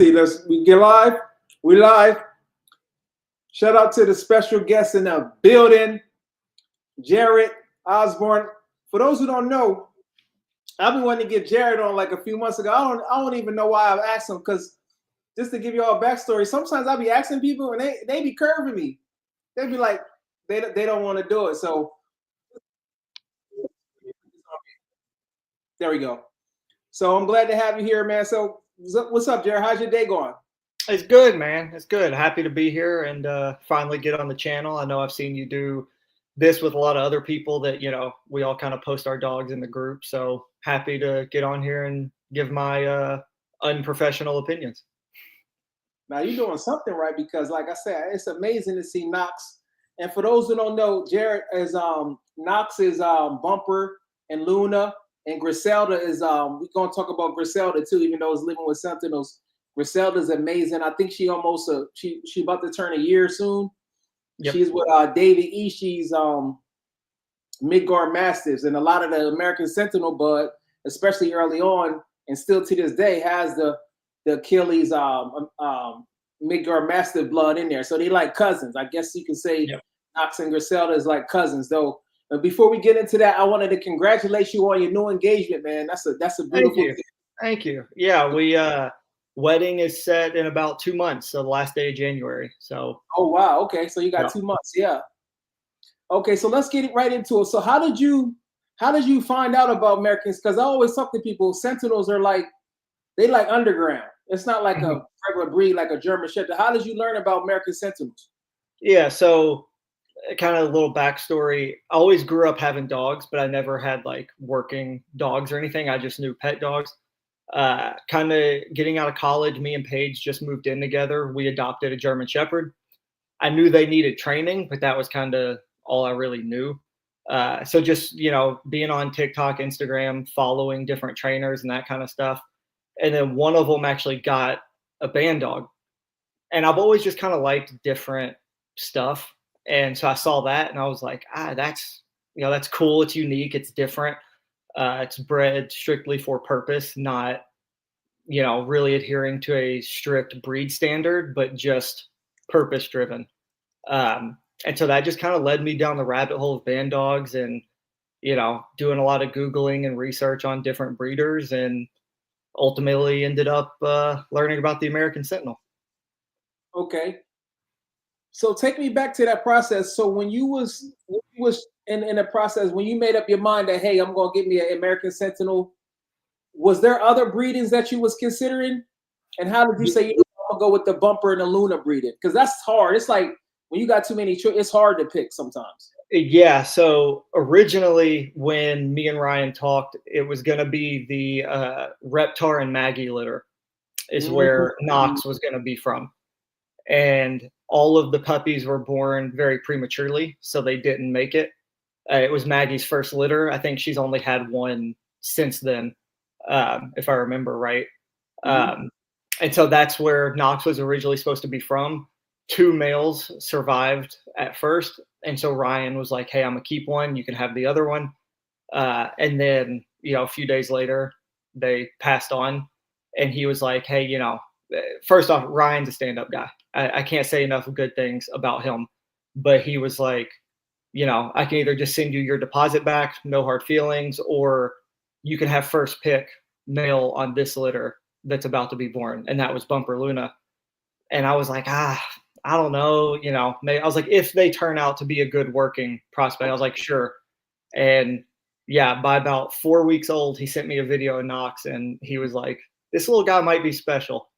We get live. We live. Shout out to the special guests in the building, Jared Osborne. For those who don't know, I've been wanting to get Jared on like a few months ago. I don't even know why I've asked him, because just to give you all a backstory, sometimes I'll be asking people and they be curving me. They be like, they don't want to do it. So there we go. So I'm glad to have you here, man. So what's up, Jared? How's your day going? It's good, man. It's good. Happy to be here and finally get on the channel. I know I've seen you do this with a lot of other people that, we all kind of post our dogs in the group. So happy to get on here and give my unprofessional opinions. Now you're doing something right, because like I said, it's amazing to see Knox. And for those who don't know, Jared is Knox is Bumper and Luna, and Griselda is we're gonna talk about Griselda too, even though it's living with Sentinels. Griselda's amazing. I think she almost she about to turn a year soon. Yep. She's with David E. She's Midgard Mastiffs, and a lot of the American Sentinel bud, especially early on, and still to this day, has the Achilles Midgard Mastiff blood in there. So they like cousins. I guess you can say. Yep. Knox and Griselda is like cousins, though. But before we get into that, I wanted to congratulate you on your new engagement, man. That's a beautiful thing. Thank you. Yeah, we wedding is set in about 2 months, so the last day of January. So. Oh wow. Okay, so you got 2 months. Yeah. Okay, so let's get right into it. So how did you find out about Americans? Because I always talk to people. Sentinels are like underground. It's not like a regular breed, like a German Shepherd. How did you learn about American Sentinels? Yeah, so kind of a little backstory. I always grew up having dogs, but I never had like working dogs or anything. I just knew pet dogs. Kind of getting out of college, me and Paige just moved in together. We adopted a German Shepherd. I knew they needed training, but that was kind of all I really knew. So just, being on TikTok, Instagram, following different trainers and that kind of stuff. And then one of them actually got a band dog. And I've always just kind of liked different stuff. And so I saw that and I was like, that's cool. It's unique. It's different. It's bred strictly for purpose, not, really adhering to a strict breed standard, but just purpose driven. And so that just kind of led me down the rabbit hole of band dogs and, doing a lot of Googling and research on different breeders, and ultimately ended up learning about the American Sentinel. Okay. So take me back to that process. So when you was in the process, when you made up your mind that, hey, I'm going to get me an American Sentinel, was there other breedings that you was considering? And how did you say, I'm going to go with the Bumper and the Luna breeding? Because that's hard. It's like when you got too many, it's hard to pick sometimes. Yeah. So originally when me and Ryan talked, it was going to be the Reptar and Maggie litter is where Knox was going to be from. And all of the puppies were born very prematurely, so they didn't make it. It was Maggie's first litter. I think she's only had one since then, if I remember right. And so that's where Knox was originally supposed to be from. 2 males survived at first. And so Ryan was like, hey, I'm going to keep one. You can have the other one. And then, a few days later, they passed on. And he was like, hey, first off, Ryan's a stand-up guy. I can't say enough good things about him, but he was like, I can either just send you your deposit back, no hard feelings, or you can have first pick male on this litter that's about to be born. And that was Bumper Luna. And I was like, I don't know, maybe I was like, if they turn out to be a good working prospect, I was like, sure. And yeah, by about 4 weeks old, he sent me a video of Knox and he was like, this little guy might be special.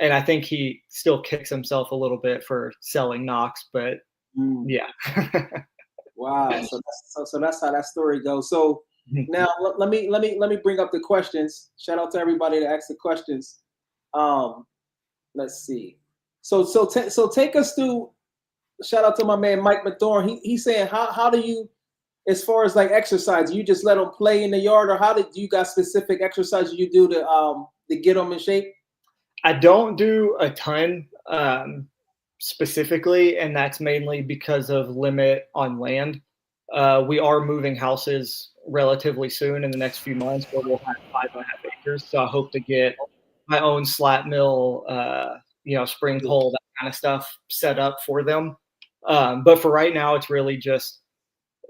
And I think he still kicks himself a little bit for selling Knox, but yeah. Wow. So that's how that story goes. So now let me bring up the questions. Shout out to everybody that asked the questions. Let's see. So take us through. Shout out to my man Mike Mathorn. He's saying how do you, as far as like exercise, you just let them play in the yard, or how did you got specific exercises you do to get them in shape? I don't do a ton specifically, and that's mainly because of limit on land. We are moving houses relatively soon in the next few months, where we'll have 5.5 acres. So I hope to get my own slat mill, spring pole, that kind of stuff set up for them. But for right now, it's really just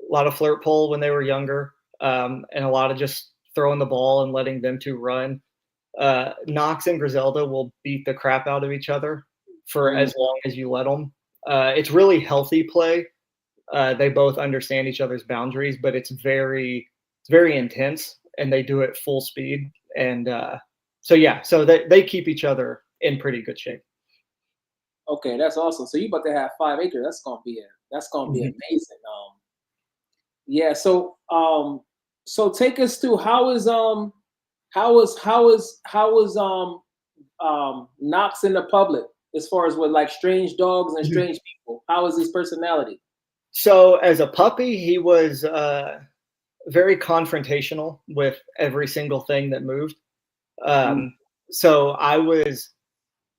a lot of flirt pole when they were younger, and a lot of just throwing the ball and letting them two run. Knox and Griselda will beat the crap out of each other for as long as you let them. It's really healthy play. They both understand each other's boundaries, but it's very intense, and they do it full speed. And so they keep each other in pretty good shape. Okay, that's awesome. So you about to have 5 acres. That's gonna be amazing. Yeah. So take us through how is Knox in the public as far as with like strange dogs and strange people. How is his personality? So as a puppy, he was very confrontational with every single thing that moved. So I was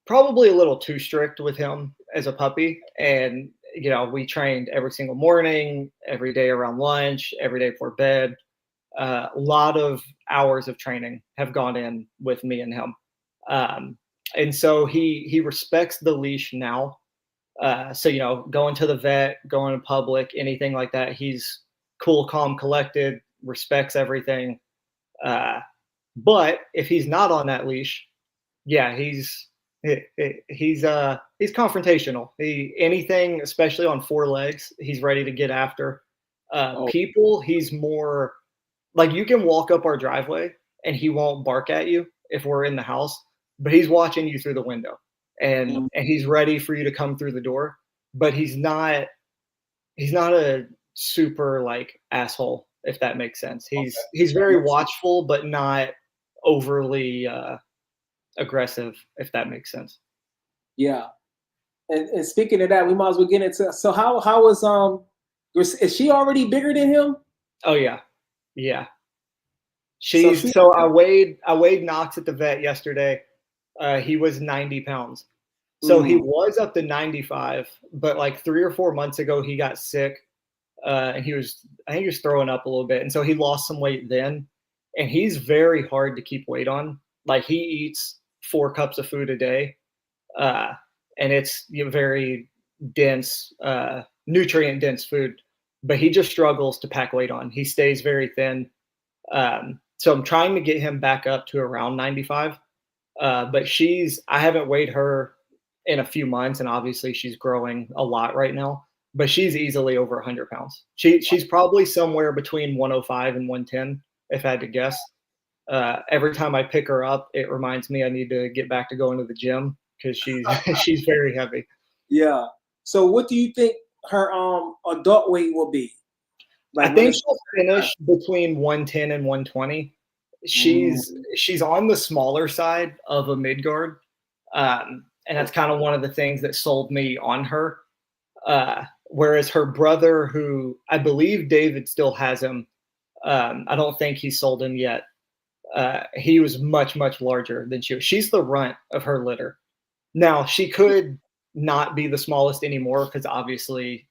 probably a little too strict with him as a puppy. And, we trained every single morning, every day around lunch, every day before bed. A lot of hours of training have gone in with me and him. And so he respects the leash now. So, going to the vet, going to public, anything like that, he's cool, calm, collected, respects everything. But if he's not on that leash, yeah, he's confrontational. Anything, especially on 4 legs, he's ready to get after. People, he's more like, you can walk up our driveway and he won't bark at you if we're in the house, but he's watching you through the window, and he's ready for you to come through the door. But he's not a super like asshole, if that makes sense. He's very watchful, but not overly aggressive, if that makes sense. Yeah. And speaking of that, we might as well get into. So how is she already bigger than him? Oh yeah. So I weighed Knox at the vet yesterday. He was 90 pounds. So he was up to 95, but like 3 or 4 months ago, he got sick. And I think he was throwing up a little bit. And so he lost some weight then. And he's very hard to keep weight on. Like, he eats 4 cups of food a day. And it's very dense, nutrient dense food, but he just struggles to pack weight on. He stays very thin. So I'm trying to get him back up to around 95. But I haven't weighed her in a few months, and obviously she's growing a lot right now, but she's easily over 100 pounds. She's probably somewhere between 105 and 110, if I had to guess. Every time I pick her up, it reminds me I need to get back to going to the gym, because she's very heavy. Yeah. So what do you think her adult weight will be? Like, I think she'll finish between 110 and 120. She's on the smaller side of a Midgard. And that's kind of one of the things that sold me on her. Whereas her brother, who I believe David still has him, I don't think he sold him yet. He was much, much larger than she was. She's the runt of her litter. Now, she could not be the smallest anymore, because obviously,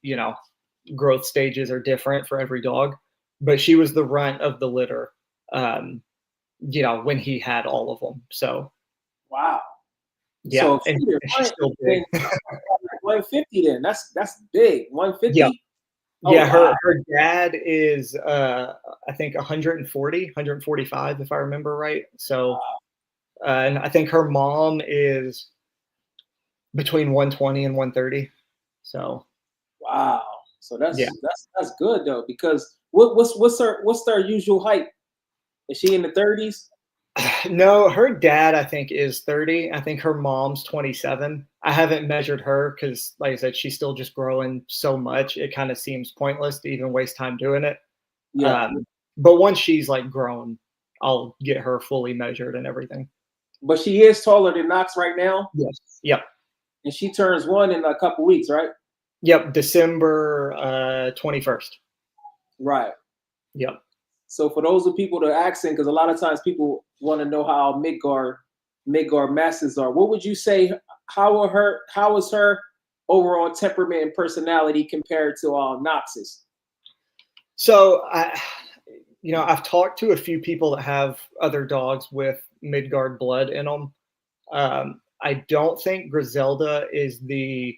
growth stages are different for every dog. But she was the runt of the litter, when he had all of them. So, wow. Yeah, so and she's still big. 150 then. That's big. 150. Yeah. Yeah, her dad is I think 140, 145, if I remember right. So and I think her mom is between 120 and 130. So wow. So that's good though, because what's her usual height? Is she in the 30s? No, her dad, I think, is 30. I think her mom's 27. I haven't measured her because, like I said, she's still just growing so much. It kind of seems pointless to even waste time doing it. Yeah. But once she's like grown, I'll get her fully measured and everything. But she is taller than Knox right now? Yes. Yep. And she turns 1 in a couple weeks, right? Yep. December 21st. Right. Yep. So for those of people that are asking, because a lot of times people want to know how Midgard Mastiffs are, what would you say? How is her overall temperament and personality compared to Knox's? So I've talked to a few people that have other dogs with Midgard blood in them, I don't think Griselda is the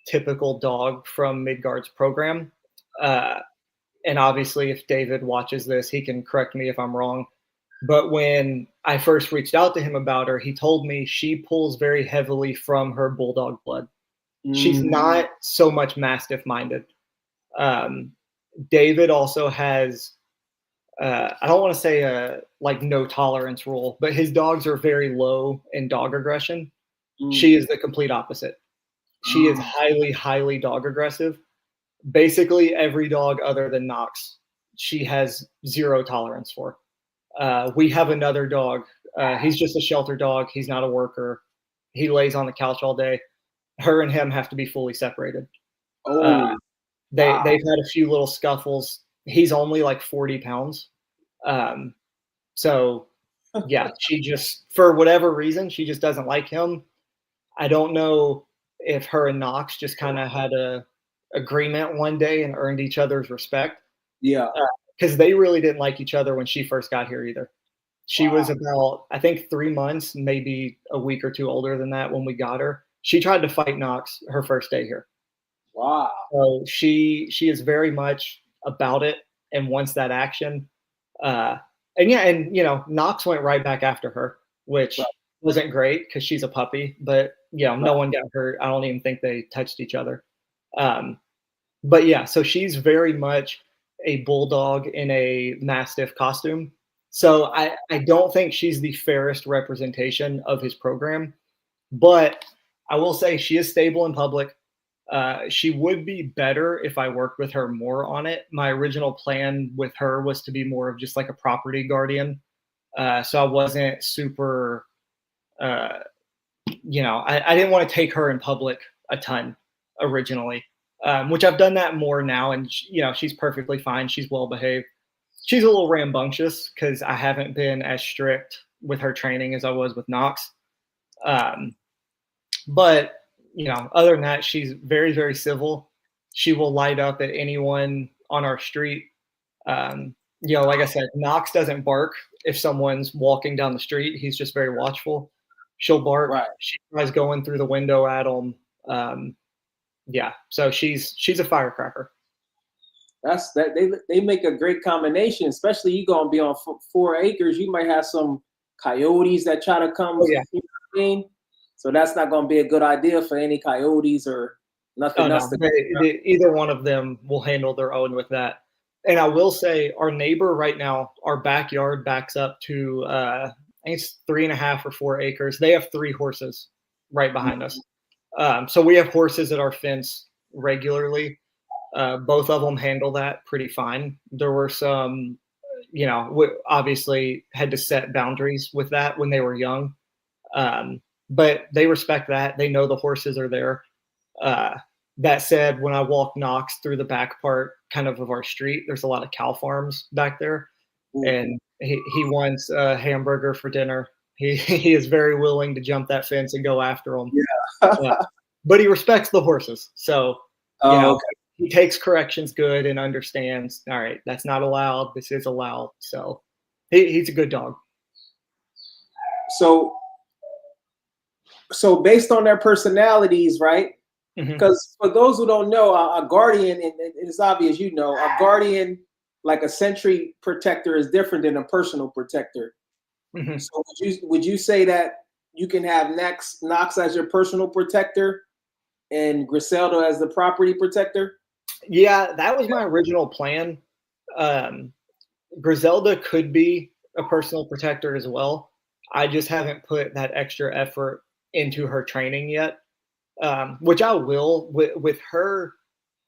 typical dog from Midgard's program. And obviously, if David watches this, he can correct me if I'm wrong. But when I first reached out to him about her, he told me she pulls very heavily from her bulldog blood. She's not so much Mastiff minded. David also has, I don't want to say a like no tolerance rule, but his dogs are very low in dog aggression. She is the complete opposite. She is highly, highly dog aggressive. Basically, every dog other than Knox, she has zero tolerance for. We have another dog. He's just a shelter dog. He's not a worker. He lays on the couch all day. Her and him have to be fully separated. They've had a few little scuffles. He's only like 40 pounds. So yeah, she just, for whatever reason, she just doesn't like him. I don't know if her and Knox just kind of had a agreement one day and earned each other's respect. Yeah. Because they really didn't like each other when she first got here either. She was about, I think, 3 months, maybe a week or two older than that when we got her. She tried to fight Knox her first day here. Wow. So she is very much about it and wants that action. And you know, Knox went right back after her, which wasn't great because she's a puppy, but no one got hurt. I don't even think they touched each other. But yeah, so she's very much a bulldog in a Mastiff costume. So I don't think she's the fairest representation of his program, but I will say she is stable in public. She would be better if I worked with her more on it. My original plan with her was to be more of just like a property guardian. So I wasn't super, I didn't want to take her in public a ton originally, which I've done that more now. And, she's perfectly fine. She's well behaved. She's a little rambunctious because I haven't been as strict with her training as I was with Knox. But other than that, she's very, very civil. She will light up at anyone on our street. Like I said, Knox doesn't bark if someone's walking down the street. He's just very watchful. She'll bark. Right. She tries going through the window at him. So she's a firecracker. That's that. They make a great combination, especially you gonna be on 4 acres. You might have some coyotes that try to come. Oh, yeah. You know what I mean? So that's not going to be a good idea for any coyotes or nothing else. Either one of them will handle their own with that. And I will say our neighbor right now, our backyard backs up to, I think it's 3.5 or 4 acres. They have 3 horses right behind us. So we have horses at our fence regularly. Both of them handle that pretty fine. There were some, we obviously had to set boundaries with that when they were young. But they respect that. They know the horses are there. That said, when I walk Knox through the back part kind of our street, there's a lot of cow farms back there. Ooh. And he wants a hamburger for dinner. He is very willing to jump that fence and go after them. Yeah. But he respects the horses. So, okay. He takes corrections good and understands, all right, that's not allowed. This is allowed. So he's a good dog. So based on their personalities, right? Because for those who don't know, a guardian, and it's obvious, a guardian, like a sentry protector, is different than a personal protector. So would you say that you can have Knox as your personal protector and Griselda as the property protector? Yeah, that was my original plan. Griselda could be a personal protector as well. I just haven't put that extra effort into her training yet, which I will with her,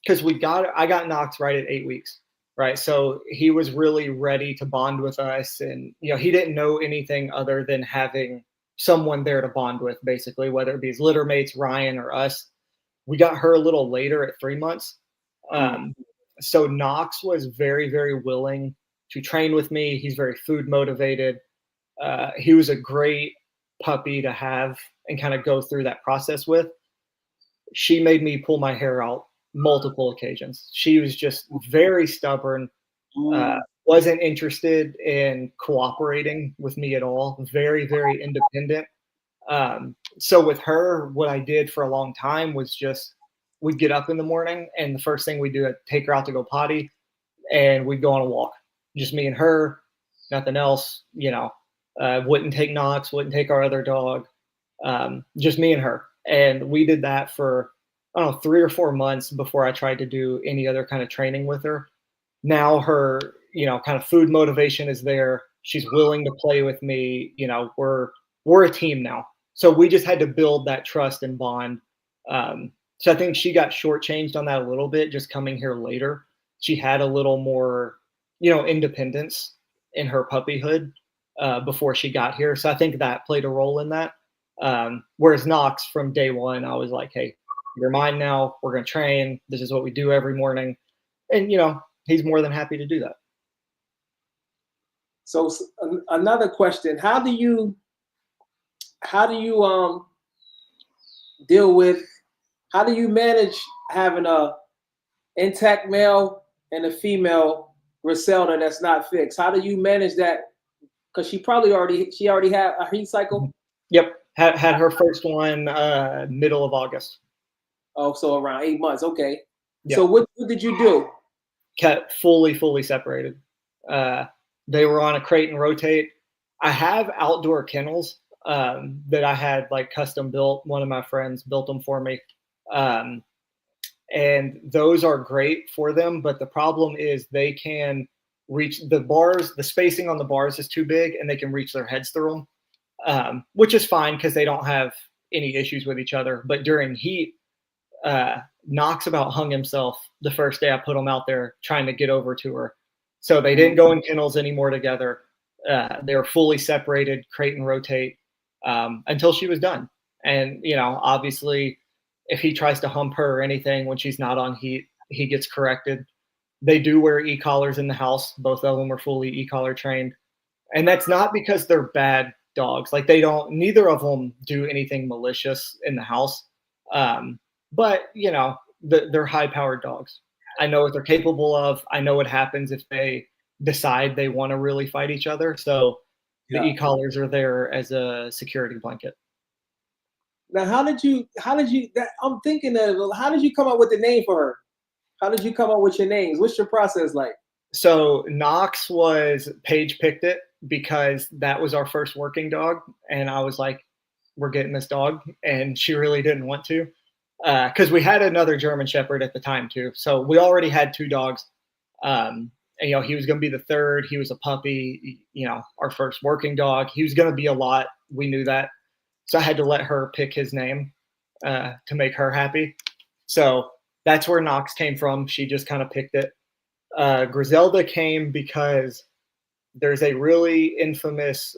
because I got Knox right at 8 weeks, right? So he was really ready to bond with us, and he didn't know anything other than having someone there to bond with, basically, whether it be his litter mates, Ryan, or us. We got her a little later at 3 months. So Knox was very, very willing to train with me. He's very food motivated. He was a great puppy to have and kind of go through that process with. She made me pull my hair out multiple occasions. She was just very stubborn, wasn't interested in cooperating with me at all. Very, very independent. So with her, what I did for a long time was just we'd get up in the morning, and the first thing we'd do is take her out to go potty, and we'd go on a walk, just me and her, nothing else. Wouldn't take Knox, wouldn't take our other dog, just me and her. And we did that for, I don't know, 3 or 4 months before I tried to do any other kind of training with her. Now her, kind of food motivation is there. She's willing to play with me. We're a team now. So we just had to build that trust and bond. So I think she got shortchanged on that a little bit, just coming here later. She had a little more, independence in her puppyhood before she got here. So I think that played a role in that. Whereas Knox, from day one, I was like, hey, you're mine now. We're going to train. This is what we do every morning. And, he's more than happy to do that. So another question, how do you manage having a intact male and a female Griselda that's not fixed? How do you manage that? Because she already had a heat cycle. Yep, had her first one middle of August. Oh, so around 8 months. Okay. Yep. So what did you do? Kept fully separated. They were on a crate and rotate. I have outdoor kennels that I had like custom built. One of my friends built them for me. And those are great for them. But the problem is they can reach the bars. The spacing on the bars is too big, and they can reach their heads through them, which is fine because they don't have any issues with each other. But during heat, Knox about hung himself the first day I put him out there trying to get over to her. So they didn't go in kennels anymore together. They were fully separated, crate and rotate, until she was done. And, obviously, if he tries to hump her or anything when she's not on heat, he gets corrected. They do wear e-collars in the house. Both of them are fully e-collar trained. And that's not because they're bad dogs. Like neither of them do anything malicious in the house. But, they're high-powered dogs. I know what they're capable of. I know what happens if they decide they want to really fight each other. So the e-collars are there as a security blanket. Now, I'm thinking how did you come up with the name for her? How did you come up with your names? What's your process like? So Knox Paige picked it because that was our first working dog. And I was like, we're getting this dog. And she really didn't want to. Because we had another German Shepherd at the time too, so we already had 2 dogs. And he was going to be the third. He was a puppy. Our first working dog. He was going to be a lot. We knew that, so I had to let her pick his name to make her happy. So that's where Knox came from. She just kind of picked it. Griselda came because there's a really infamous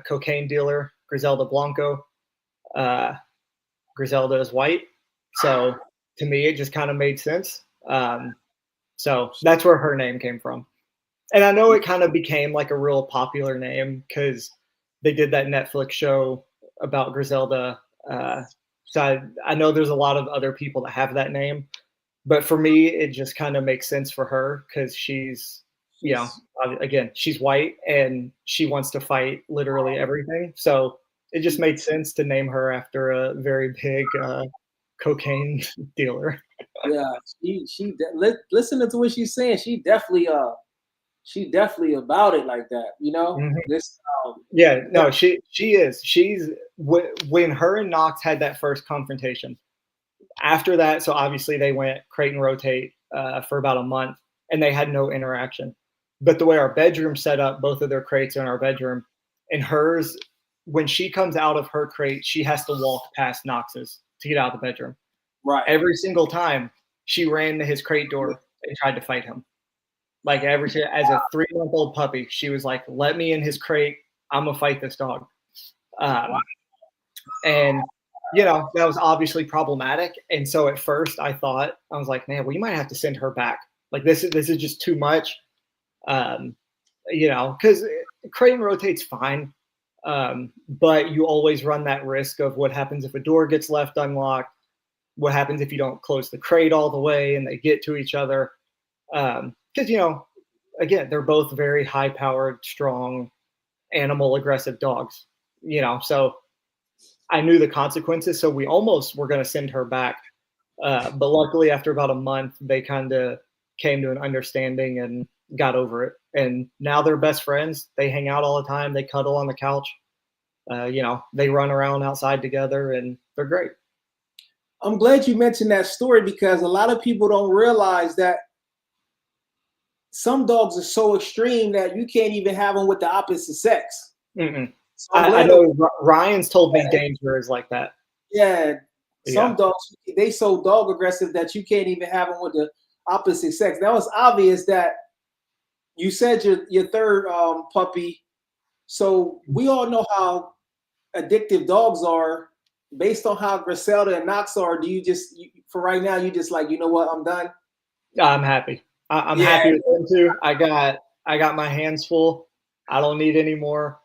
cocaine dealer, Griselda Blanco. Griselda is white. So to me, it just kind of made sense. So that's where her name came from. And I know it kind of became like a real popular name because they did that Netflix show about Griselda. So I know there's a lot of other people that have that name. But for me, it just kind of makes sense for her because she's, again, she's white and she wants to fight literally everything. So it just made sense to name her after a very big cocaine dealer. Yeah, listening to what she's saying, she definitely about it like that, Mm-hmm. She is. She's when her and Knox had that first confrontation. After that, so obviously they went crate and rotate for about a month, and they had no interaction. But the way our bedroom set up, both of their crates are in our bedroom, and hers, when she comes out of her crate, she has to walk past Knox's to get out of the bedroom. Right. Every single time she ran to his crate door and tried to fight him. Like as a 3-month-old puppy, she was like, let me in his crate. I'm gonna fight this dog. And that was obviously problematic. And so at first I was like, man, we might have to send her back. Like this is just too much. Because crate and rotate's fine. But you always run that risk of what happens if a door gets left unlocked. What happens if you don't close the crate all the way and they get to each other? Because, again, they're both very high-powered, strong, animal aggressive dogs, so I knew the consequences, so we almost were going to send her back. But luckily, after about a month, they kind of came to an understanding and got over it. And now they're best friends. They hang out all the time. They cuddle on the couch. They run around outside together, and they're great. I'm glad you mentioned that story because a lot of people don't realize that some dogs are so extreme that you can't even have them with the opposite sex. Mm-mm. So I know Ryan's told me Danger is like that. Yeah. Some dogs, they so dog aggressive that you can't even have them with the opposite sex. Now it's obvious that you said your third puppy. So we all know how addictive dogs are. Based on how Griselda and Knox are, do you just for right now you just like, you know what, I'm done? I'm happy. I'm happy with them too. I got my hands full. I don't need any more.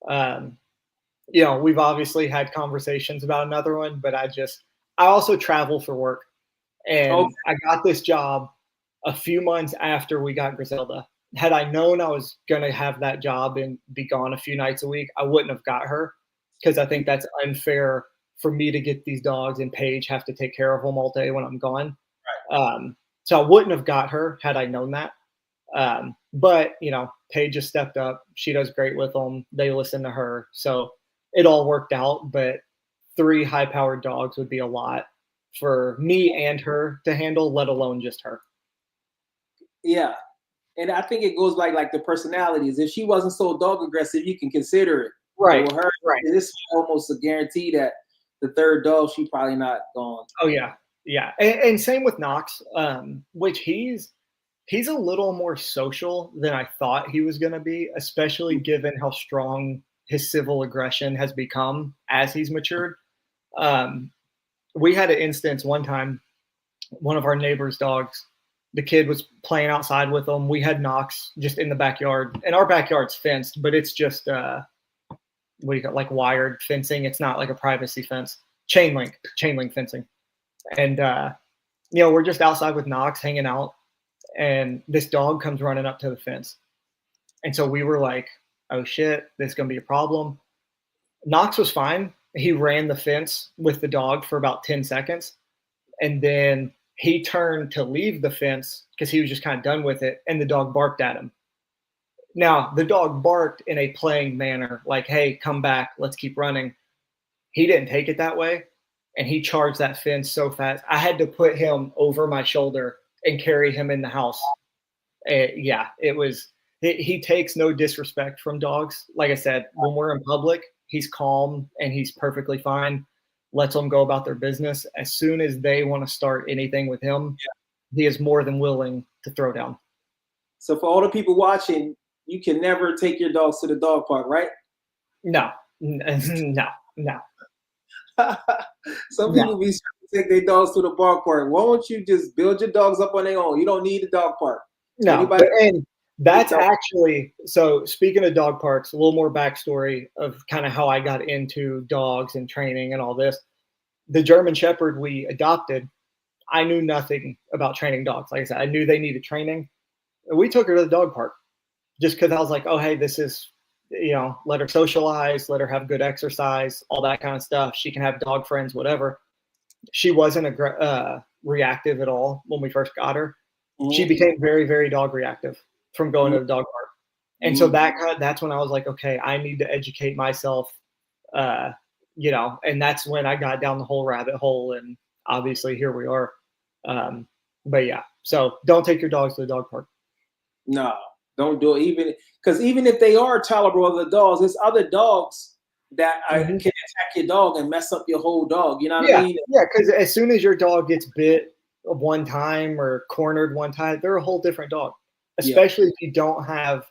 We've obviously had conversations about another one, but I also travel for work, and I got this job a few months after we got Griselda. Had I known I was going to have that job and be gone a few nights a week, I wouldn't have got her because I think that's unfair for me to get these dogs and Paige have to take care of them all day when I'm gone. Right. So I wouldn't have got her had I known that. But Paige just stepped up. She does great with them. They listen to her. So it all worked out, but 3 high-powered dogs would be a lot for me and her to handle, let alone just her. Yeah. And I think it goes like the personalities. If she wasn't so dog aggressive, you can consider it. Right. With her, right. This is almost a guarantee that the third dog, she probably not gone. Oh, yeah. Yeah. And same with Knox, which he's a little more social than I thought he was going to be, especially given how strong his civil aggression has become as he's matured. We had an instance one time, one of our neighbor's dogs, the kid was playing outside with them. We had Knox just in the backyard, and our backyard's fenced, but it's just like wired fencing. It's not like a privacy fence, chain link fencing. And we're just outside with Knox hanging out, and this dog comes running up to the fence. And so we were like, oh shit, this is gonna be a problem. Knox was fine. He ran the fence with the dog for about 10 seconds, and then he turned to leave the fence because he was just kind of done with it, and the dog barked at him. Now, the dog barked in a playing manner, like, hey, come back, let's keep running. He didn't take it that way, and he charged that fence so fast. I had to put him over my shoulder and carry him in the house. He takes no disrespect from dogs. Like I said, when we're in public, he's calm and he's perfectly fine. Lets them go about their business. As soon as they want to start anything with him, he is more than willing to throw down. So for all the people watching, you can never take your dogs to the dog park, right? No. Some people be take their dogs to the dog park. Why don't you just build your dogs up on their own? You don't need the dog park. No, and that's actually, so speaking of dog parks, a little more backstory of kind of how I got into dogs and training and all this. The German Shepherd we adopted, I knew nothing about training dogs. Like I said, I knew they needed training. We took her to the dog park just because I was like, oh, hey, this is, let her socialize, let her have good exercise, all that kind of stuff. She can have dog friends, whatever. She wasn't reactive at all when we first got her. Mm-hmm. She became very, very dog reactive from going to the dog park. And so that's when I was like, okay, I need to educate myself, and that's when I got down the whole rabbit hole, and obviously here we are. But yeah, so don't take your dogs to the dog park. No, don't do it. Even if they are tolerable other dogs, there's other dogs that can attack your dog and mess up your whole dog. You know what I mean? Yeah, because as soon as your dog gets bit one time or cornered one time, they're a whole different dog. Especially if you don't have,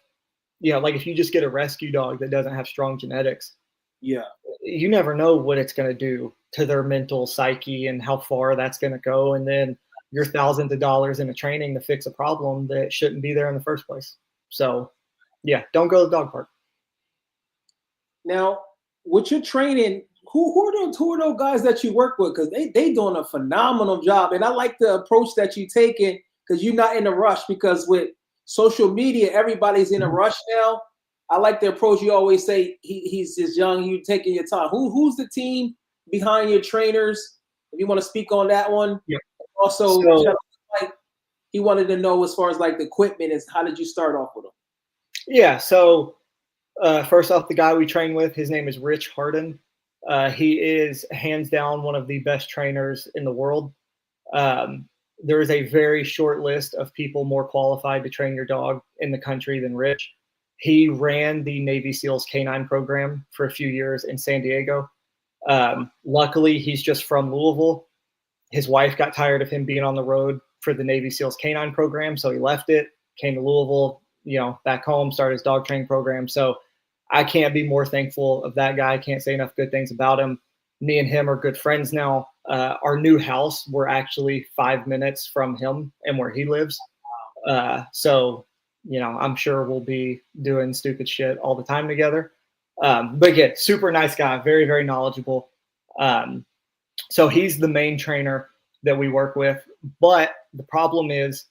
like if you just get a rescue dog that doesn't have strong genetics. Yeah. You never know what it's going to do to their mental psyche and how far that's going to go. And then your thousands of dollars in a training to fix a problem that shouldn't be there in the first place. So, yeah, don't go to the dog park. Now, with your training, who are those guys that you work with? Because they doing a phenomenal job. And I like the approach that you taking because you're not in a rush, because with social media, everybody's in a rush now. I like the approach. You always say he's just young, you taking your time. Who's the team behind your trainers? If you want to speak on that one. Yeah. Also, So, like, he wanted to know as far as like the equipment is, how did you start off with him? yeah. So first off, the guy we train with, his name is Rich Harden. He is hands down one of the best trainers in the world. There is a very short list of people more qualified to train your dog in the country than Rich. He ran the Navy SEALs Canine program for a few years in San Diego. Luckily, he's just from Louisville. His wife got tired of him being on the road for the Navy SEALs Canine program, so he left it, came to Louisville, back home, started his dog training program. So I can't be more thankful of that guy. I can't say enough good things about him. Me and him are good friends now. Our new house, we're actually 5 minutes from him and where he lives. So, I'm sure we'll be doing stupid shit all the time together. But yeah, super nice guy, very, very knowledgeable. So he's the main trainer that we work with. But the problem is,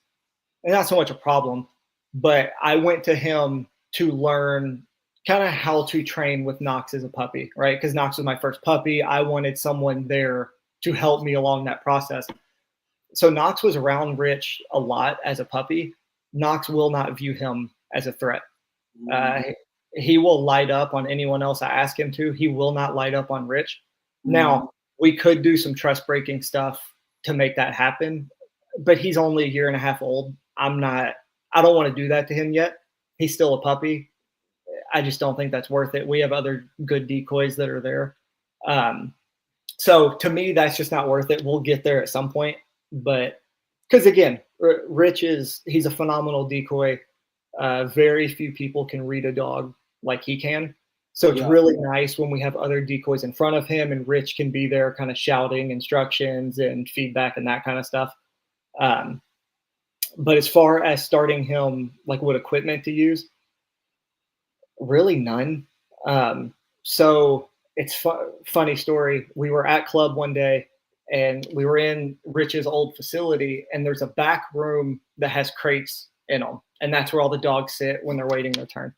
and not so much a problem, but I went to him to learn kind of how to train with Knox as a puppy, right? Because Knox was my first puppy. I wanted someone there to help me along that process. So Knox was around Rich a lot as a puppy. Knox will not view him as a threat. He will light up on anyone else I ask him to. He will not light up on Rich. Now, we could do some trust breaking stuff to make that happen, but he's only a year and a half old. I don't want to do that to him yet. He's still a puppy. I just don't think that's worth it. We have other good decoys that are there. So to me, that's just not worth it. We'll get there at some point, but because again, Rich he's a phenomenal decoy. Very few people can read a dog like he can. So it's really nice when we have other decoys in front of him and Rich can be there kind of shouting instructions and feedback and that kind of stuff. But as far as starting him, like what equipment to use, really none. So it's funny story. We were at club one day and we were in Rich's old facility and there's a back room that has crates in them. And that's where all the dogs sit when they're waiting their turn.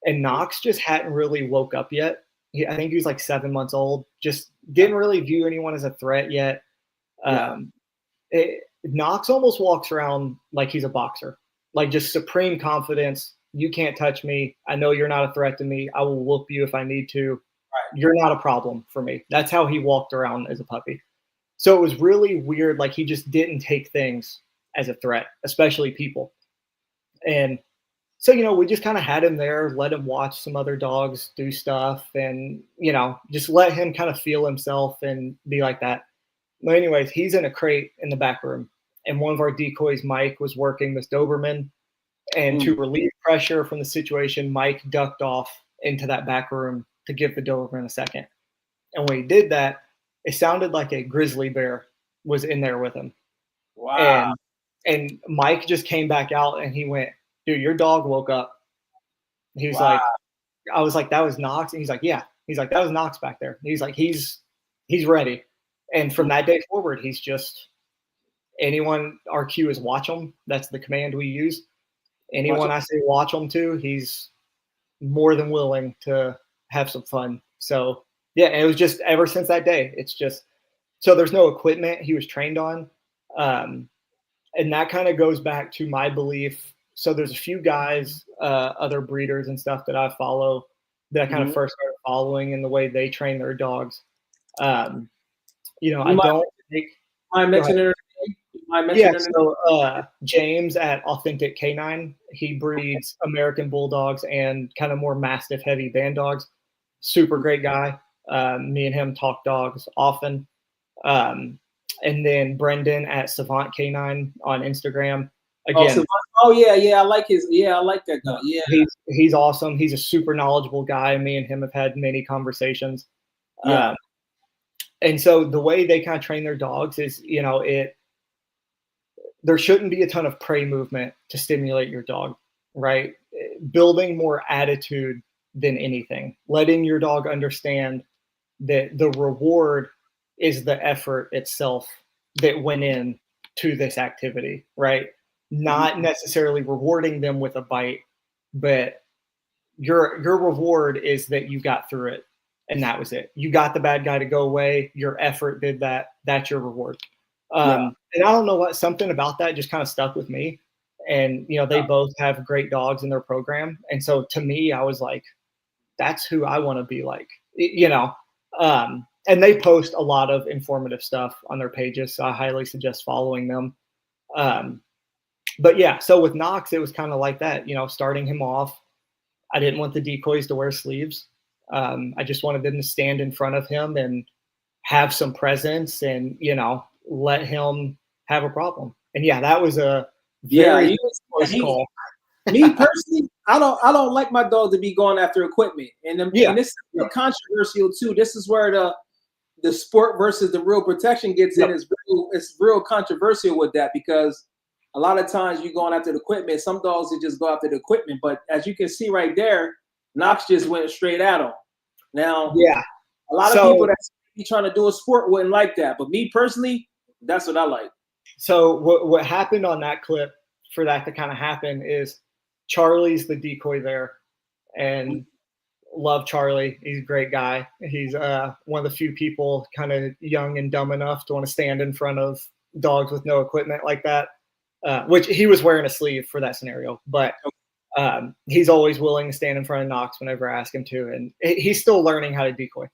And Knox just hadn't really woke up yet. I think he was like 7 months old, just didn't really view anyone as a threat yet. Knox almost walks around like he's a boxer, like just supreme confidence. You can't touch me. I know you're not a threat to me. I will whoop you if I need to. Right. You're not a problem for me. That's how he walked around as a puppy. So it was really weird. Like he just didn't take things as a threat, especially people. And so, we just kind of had him there, let him watch some other dogs do stuff and, just let him kind of feel himself and be like that. But anyways, he's in a crate in the back room. And one of our decoys, Mike, was working this Doberman. And to relieve pressure from the situation, Mike ducked off into that back room to give the Doberman a second. And when he did that, it sounded like a grizzly bear was in there with him. Wow. And Mike just came back out and he went, dude, your dog woke up. He was like, I was like, that was Knox. And he's like, yeah. He's like, that was Knox back there. And he's like, he's ready. And from that day forward, he's just our cue is watch him. That's the command we use. Anyone I say watch him to, he's more than willing to have some fun. So yeah, and it was just ever since that day, it's just, so there's no equipment he was trained on. And that kind of goes back to my belief. So there's a few guys, other breeders and stuff that I follow that I kind of first started following in the way they train their dogs. I don't think I mentioned it. So James at Authentic Canine, he breeds American Bulldogs and kind of more Mastiff heavy band dogs. Super great guy. Me and him talk dogs often. And then Brendan at Savant Canine on Instagram. Again, I like that guy. Yeah, he's awesome. He's a super knowledgeable guy. Me and him have had many conversations. And so the way they kind of train their dogs is, there shouldn't be a ton of prey movement to stimulate your dog, right? Building more attitude than anything, letting your dog understand that the reward is the effort itself that went in to this activity, right? Not necessarily rewarding them with a bite, but your reward is that you got through it and that was it. You got the bad guy to go away. Your effort did that. That's your reward. And I don't know what, something about that just kind of stuck with me. And, they both have great dogs in their program. And so to me, I was like, that's who I want to be like, and they post a lot of informative stuff on their pages. So I highly suggest following them. But yeah, so with Knox, it was kind of like that, starting him off. I didn't want the decoys to wear sleeves. I just wanted them to stand in front of him and have some presence and, let him have a problem. And yeah, that was a very close call. Me personally, I don't like my dog to be going after equipment. And this is controversial too. This is where the sport versus the real protection gets in. It's real controversial with that, because a lot of times you're going after the equipment. Some dogs that just go after the equipment. But as you can see right there, Knox just went straight at him. Now, a lot of people that's trying to do a sport wouldn't like that. But me personally, that's what I like. So what happened on that clip for that to kind of happen is Charlie's the decoy there, and love Charlie. He's a great guy. He's one of the few people kind of young and dumb enough to want to stand in front of dogs with no equipment like that, which he was wearing a sleeve for that scenario. But he's always willing to stand in front of Knox whenever I ask him to, and he's still learning how to decoy.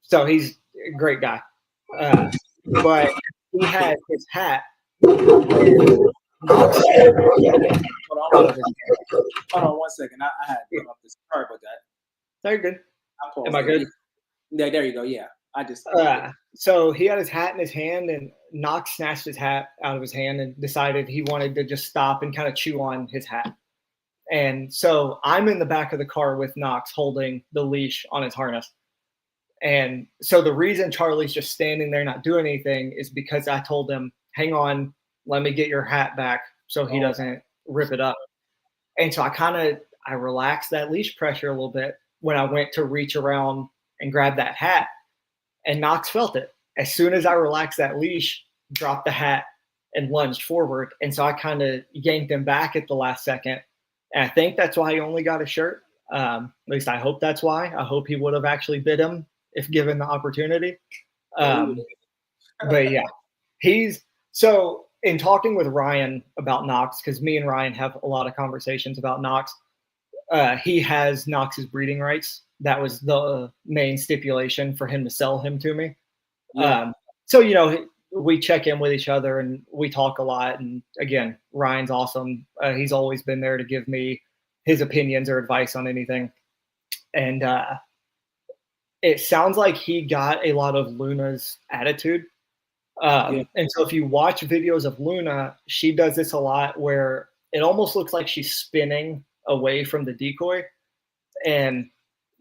So he's a great guy. But he had his hat. Hold on 1 second. I had to put up this. Sorry about that. Very good. Am I good? Yeah, there you go. Yeah. I just so he had his hat in his hand, and Knox snatched his hat out of his hand and decided he wanted to just stop and kind of chew on his hat. And so I'm in the back of the car with Knox holding the leash on his harness. And so the reason Charlie's just standing there not doing anything is because I told him, hang on, let me get your hat back so he doesn't rip it up. And so I relaxed that leash pressure a little bit when I went to reach around and grab that hat, and Knox felt it. As soon as I relaxed that leash, dropped the hat and lunged forward. And so I kind of yanked him back at the last second. And I think that's why he only got a shirt. At least I hope that's why. I hope he would have actually bit him if given the opportunity. But yeah, so in talking with Ryan about Knox, because me and Ryan have a lot of conversations about Knox, he has Knox's breeding rights. That was the main stipulation for him to sell him to me. So, we check in with each other and we talk a lot. And again, Ryan's awesome. He's always been there to give me his opinions or advice on anything. And it sounds like he got a lot of Luna's attitude. And so if you watch videos of Luna, she does this a lot where it almost looks like she's spinning away from the decoy. And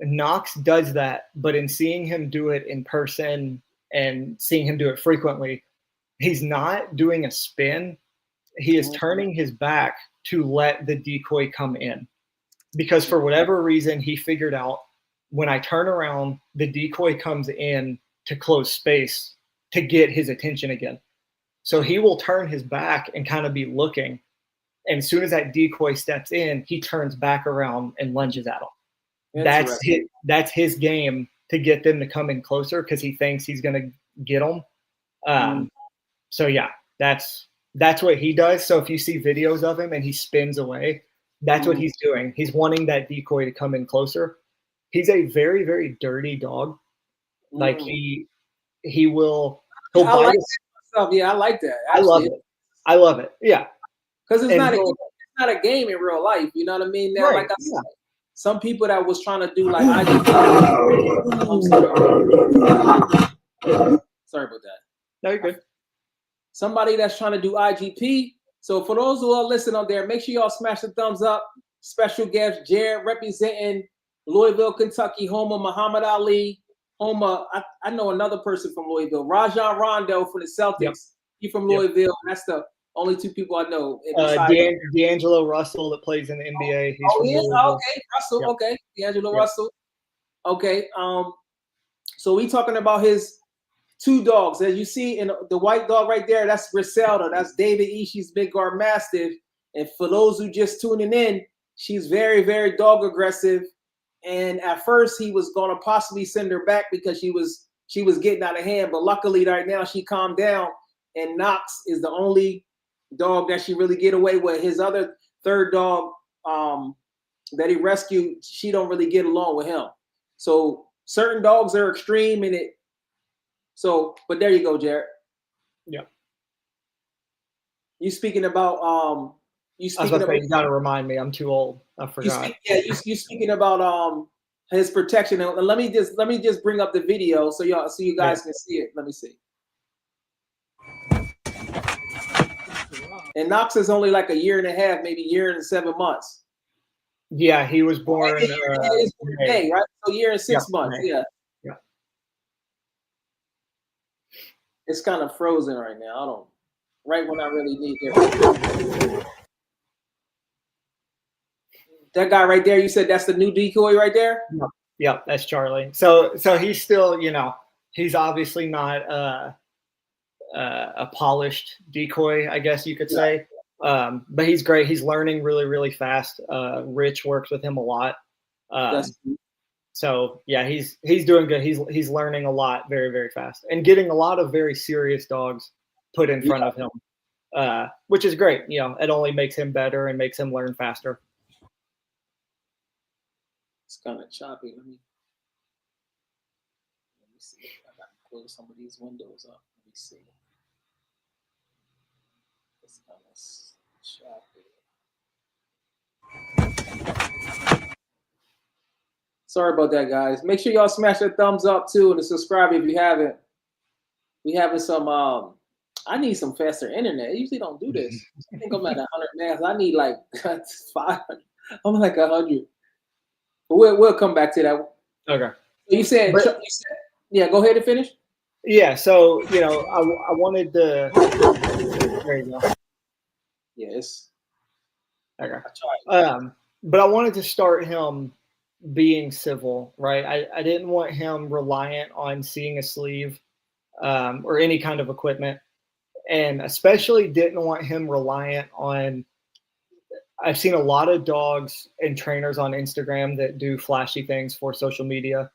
Knox does that, but in seeing him do it in person and seeing him do it frequently, he's not doing a spin. He is turning his back to let the decoy come in, because for whatever reason, he figured out when I turn around, the decoy comes in to close space to get his attention again. So he will turn his back and kind of be looking. And as soon as that decoy steps in, he turns back around and lunges at him. That's his game to get them to come in closer, because he thinks he's going to get them. So yeah, that's what he does. So if you see videos of him and he spins away, that's what he's doing. He's wanting that decoy to come in closer. He's a very, very dirty dog. Like he'll bite himself. Yeah, I like that. Actually, I love it. Yeah. Because it's not a game in real life. You know what I mean? Now, like I said, some people that was trying to do like sorry about that. No, you're good. Somebody that's trying to do IGP. So for those who are listening out there, make sure y'all smash the thumbs up. Special guest Jared representing Louisville, Kentucky, home of Muhammad Ali, home of I know another person from Louisville, Rajon Rondo from the Celtics. Yep. He from Louisville. That's the only two people I know. D'Angelo Russell that plays in the NBA. He's okay, Russell. Yep. Okay, D'Angelo Russell. Okay. So we talking about his two dogs. As you see in the white dog right there, that's Griselda. That's David Ishii's Midgard Mastiff. And for those who just tuning in, she's very, very dog aggressive. And at first he was going to possibly send her back because she was getting out of hand. But luckily right now she calmed down, and Knox is the only dog that she really get away with. His other third dog that he rescued, she don't really get along with him. So certain dogs are extreme in it. So, but there you go, Jared. Yeah. You speaking about I was about to say, you gotta remind me. I'm too old. I forgot. You speaking about his protection. And let me just bring up the video so you guys can see it. Let me see. And Knox is only like a year and a half, maybe a year and 7 months. Yeah, he was born May, right? So a year and 6 months. May. Yeah. Yeah. It's kind of frozen right now. Right when I really need it. That guy right there, you said that's the new decoy right there? Yeah, that's Charlie. So he's still, he's obviously not a polished decoy, I guess you could say. But he's great. He's learning really, really fast. Rich works with him a lot. So yeah, he's doing good. He's learning a lot very, very fast and getting a lot of very serious dogs put in front of him, which is great. It only makes him better and makes him learn faster. It's kind of choppy. Let me see. I got to close some of these windows up. Let me see. It's kind of choppy. Sorry about that, guys. Make sure y'all smash that thumbs up too and subscribe if you haven't. We having some. I need some faster internet. I usually don't do this. I think I'm at 100 megs. I need like 500. I'm like 100. But we'll come back to that. Okay. You said, yeah. Go ahead and finish. Yeah. So I wanted to. There you go. Yes. Okay. But I wanted to start him being civil, right? I didn't want him reliant on seeing a sleeve or any kind of equipment, and especially didn't want him reliant on. I've seen a lot of dogs and trainers on Instagram that do flashy things for social media,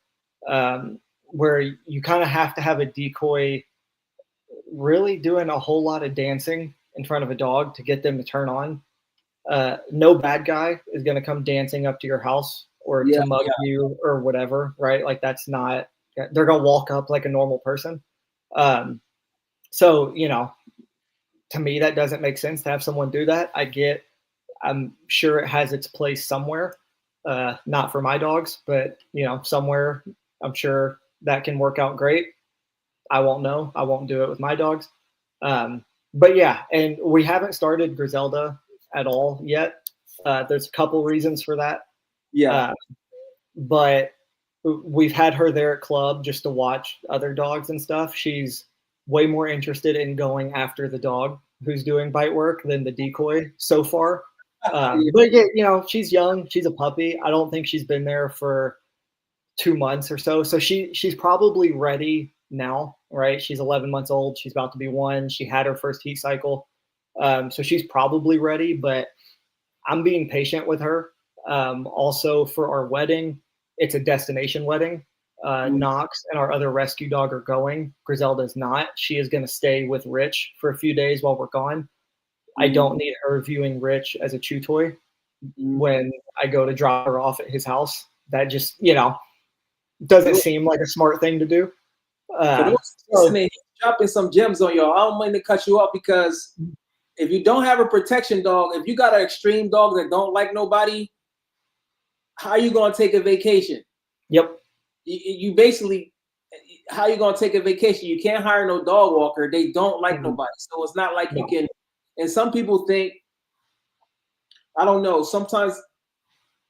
where you kind of have to have a decoy really doing a whole lot of dancing in front of a dog to get them to turn on. No bad guy is going to come dancing up to your house or to mug you or whatever, right? Like that's not, they're going to walk up like a normal person. So, to me, that doesn't make sense to have someone do that. I'm sure it has its place somewhere, not for my dogs, but somewhere I'm sure that can work out great. I won't know. I won't do it with my dogs. But yeah, and we haven't started Griselda at all yet. There's a couple reasons for that. Yeah. But we've had her there at club just to watch other dogs and stuff. She's way more interested in going after the dog who's doing bite work than the decoy so far. But yeah, she's young. She's a puppy. I don't think she's been there for 2 months or so. So she's probably ready now, right? She's 11 months old. She's about to be 1. She had her first heat cycle. So she's probably ready, but I'm being patient with her. Also for our wedding, it's a destination wedding. Knox and our other rescue dog are going. Griselda's not. She is going to stay with Rich for a few days while we're gone. I don't need her viewing Rich as a chew toy when I go to drop her off at his house. That just, doesn't seem like a smart thing to do. Dropping some gems on y'all. I don't mean to cut you off because if you don't have a protection dog, if you got an extreme dog that don't like nobody, how are you going to take a vacation? Yep. You basically, how are you going to take a vacation? You can't hire no dog walker. They don't like nobody. So it's not like you can. And some people think, I don't know, sometimes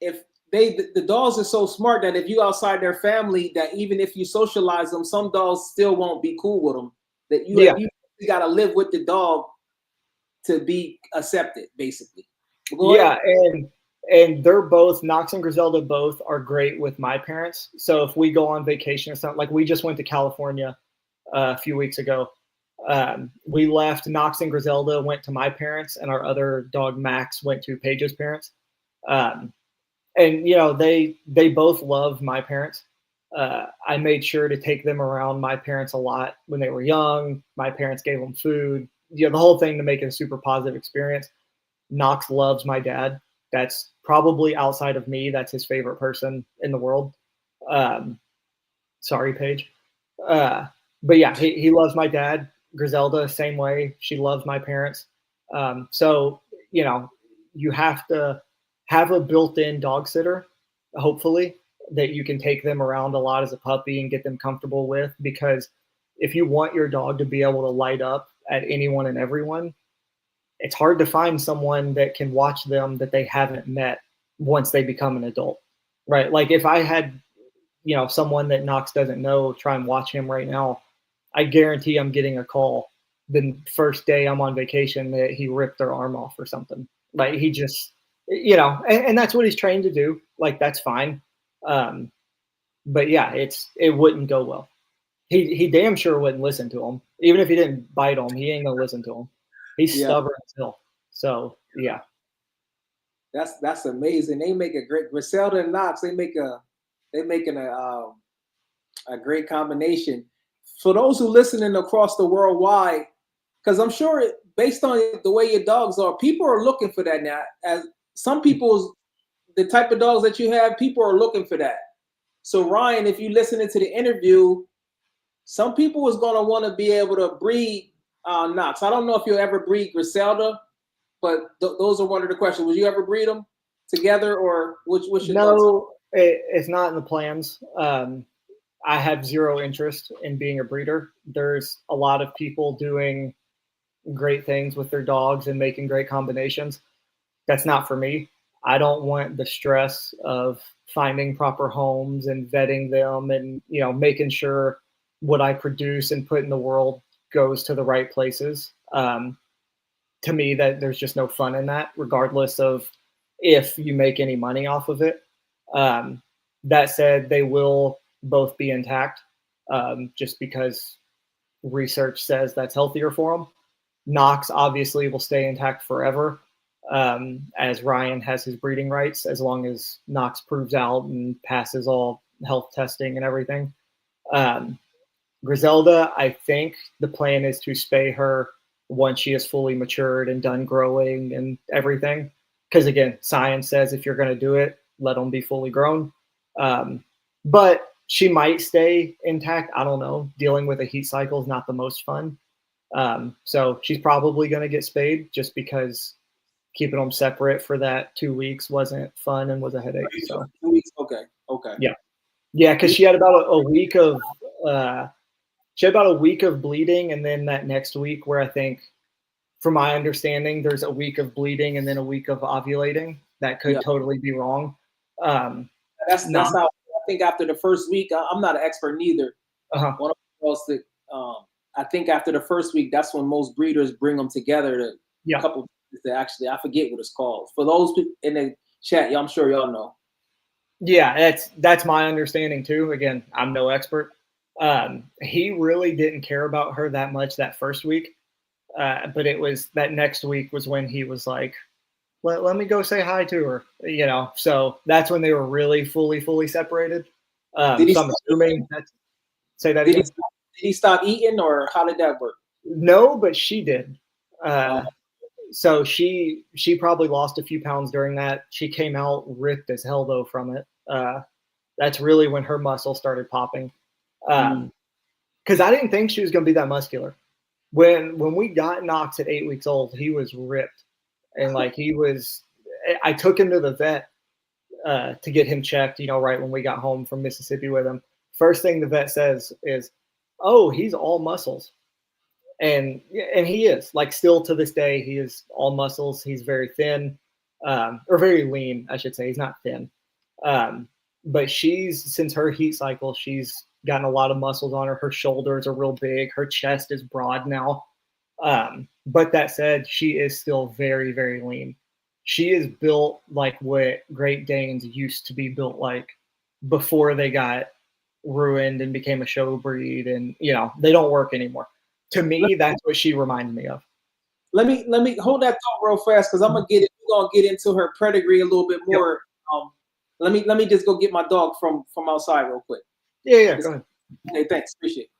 if the dogs are so smart that if you outside their family, that even if you socialize them, some dogs still won't be cool with them. That you got to live with the dog to be accepted, basically. Yeah, and they're both, Knox and Griselda both are great with my parents. So if we go on vacation or something, like we just went to California a few weeks ago. We left, Knox and Griselda went to my parents, and our other dog Max went to Paige's parents. And, you know, they both love my parents. I made sure to take them around my parents a lot when they were young. My parents gave them food, you know, the whole thing to make it a super positive experience. Knox loves my dad. That's probably outside of me. That's his favorite person in the world. Sorry, Paige. But yeah, he loves my dad. Griselda, same way. She loves my parents. So, you know, you have to have a built-in dog sitter, hopefully, that you can take them around a lot as a puppy and get them comfortable with. Because if you want your dog to be able to light up at anyone and everyone, it's hard to find someone that can watch them that they haven't met once they become an adult, right? Like if I had, you know, someone that Knox doesn't know try and watch him right now, I guarantee I'm getting a call the first day I'm on vacation that he ripped their arm off or something. Like he just, you know, and that's what he's trained to do. Like that's fine. But yeah, it wouldn't go well. He damn sure wouldn't listen to him. Even if he didn't bite him, he ain't gonna listen to him. He's stubborn as hell. So yeah. That's amazing. They make a great Griselda and Knox. They're making a great combination. For those who listening across the worldwide, because I'm sure based on the way your dogs are, people are looking for that now. As some people's the type of dogs that you have, people are looking for that. So Ryan, if you listening to the interview, some people is gonna want to be able to breed Knox. I don't know if you'll ever breed Griselda, but those are one of the questions. Would you ever breed them together, or what's your thoughts? No, it's not in the plans. I have zero interest in being a breeder. There's a lot of people doing great things with their dogs and making great combinations. That's not for me. I don't want the stress of finding proper homes and vetting them and, you know, making sure what I produce and put in the world goes to the right places. To me, that there's just no fun in that, regardless of if you make any money off of it. That said, they will both be intact, just because research says that's healthier for them. Knox obviously will stay intact forever, as Ryan has his breeding rights as long as Knox proves out and passes all health testing and everything. Griselda, I think the plan is to spay her once she is fully matured and done growing and everything. Because again, science says if you're going to do it, let them be fully grown. But she might stay intact. I don't know. Dealing with a heat cycle is not the most fun. So she's probably going to get spayed just because keeping them separate for that 2 weeks wasn't fun and was a headache. So 2 weeks. Okay. Yeah, because she had about a week of bleeding, and then that next week where I think, from my understanding, there's a week of bleeding and then a week of ovulating. That could totally be wrong. That's how I think after the first week. I'm not an expert neither. One of those that I think after the first week, that's when most breeders bring them together to a couple. To actually, I forget what it's called. For those people in the chat, I'm sure y'all know. Yeah, that's my understanding too. Again, I'm no expert. He really didn't care about her that much that first week, but it was that next week was when he was like, let me go say hi to her, you know. So that's when they were really fully separated. So I'm assuming say that again. Did he stop eating, or how did that work? No, but she did. So she probably lost a few pounds during that. She came out ripped as hell though from it. That's really when her muscle started popping. Because I didn't think she was going to be that muscular. When we got Knox at 8 weeks old, he was ripped, and like he was. I took him to the vet to get him checked. You know, right when we got home from Mississippi with him, first thing the vet says is, "Oh, he's all muscles." And he is, like, still to this day, he is all muscles. He's very thin, or very lean, I should say. He's not thin. But since her heat cycle, she's gotten a lot of muscles on her. Her shoulders are real big. Her chest is broad now. But that said, she is still very, very lean. She is built like what Great Danes used to be built like before they got ruined and became a show breed, and, you know, they don't work anymore. To me, that's what she reminds me of. Let me hold that thought real fast, because we're gonna get into her pedigree a little bit more. Let me just go get my dog from outside real quick. Yeah, go ahead. Okay, thanks. Appreciate it.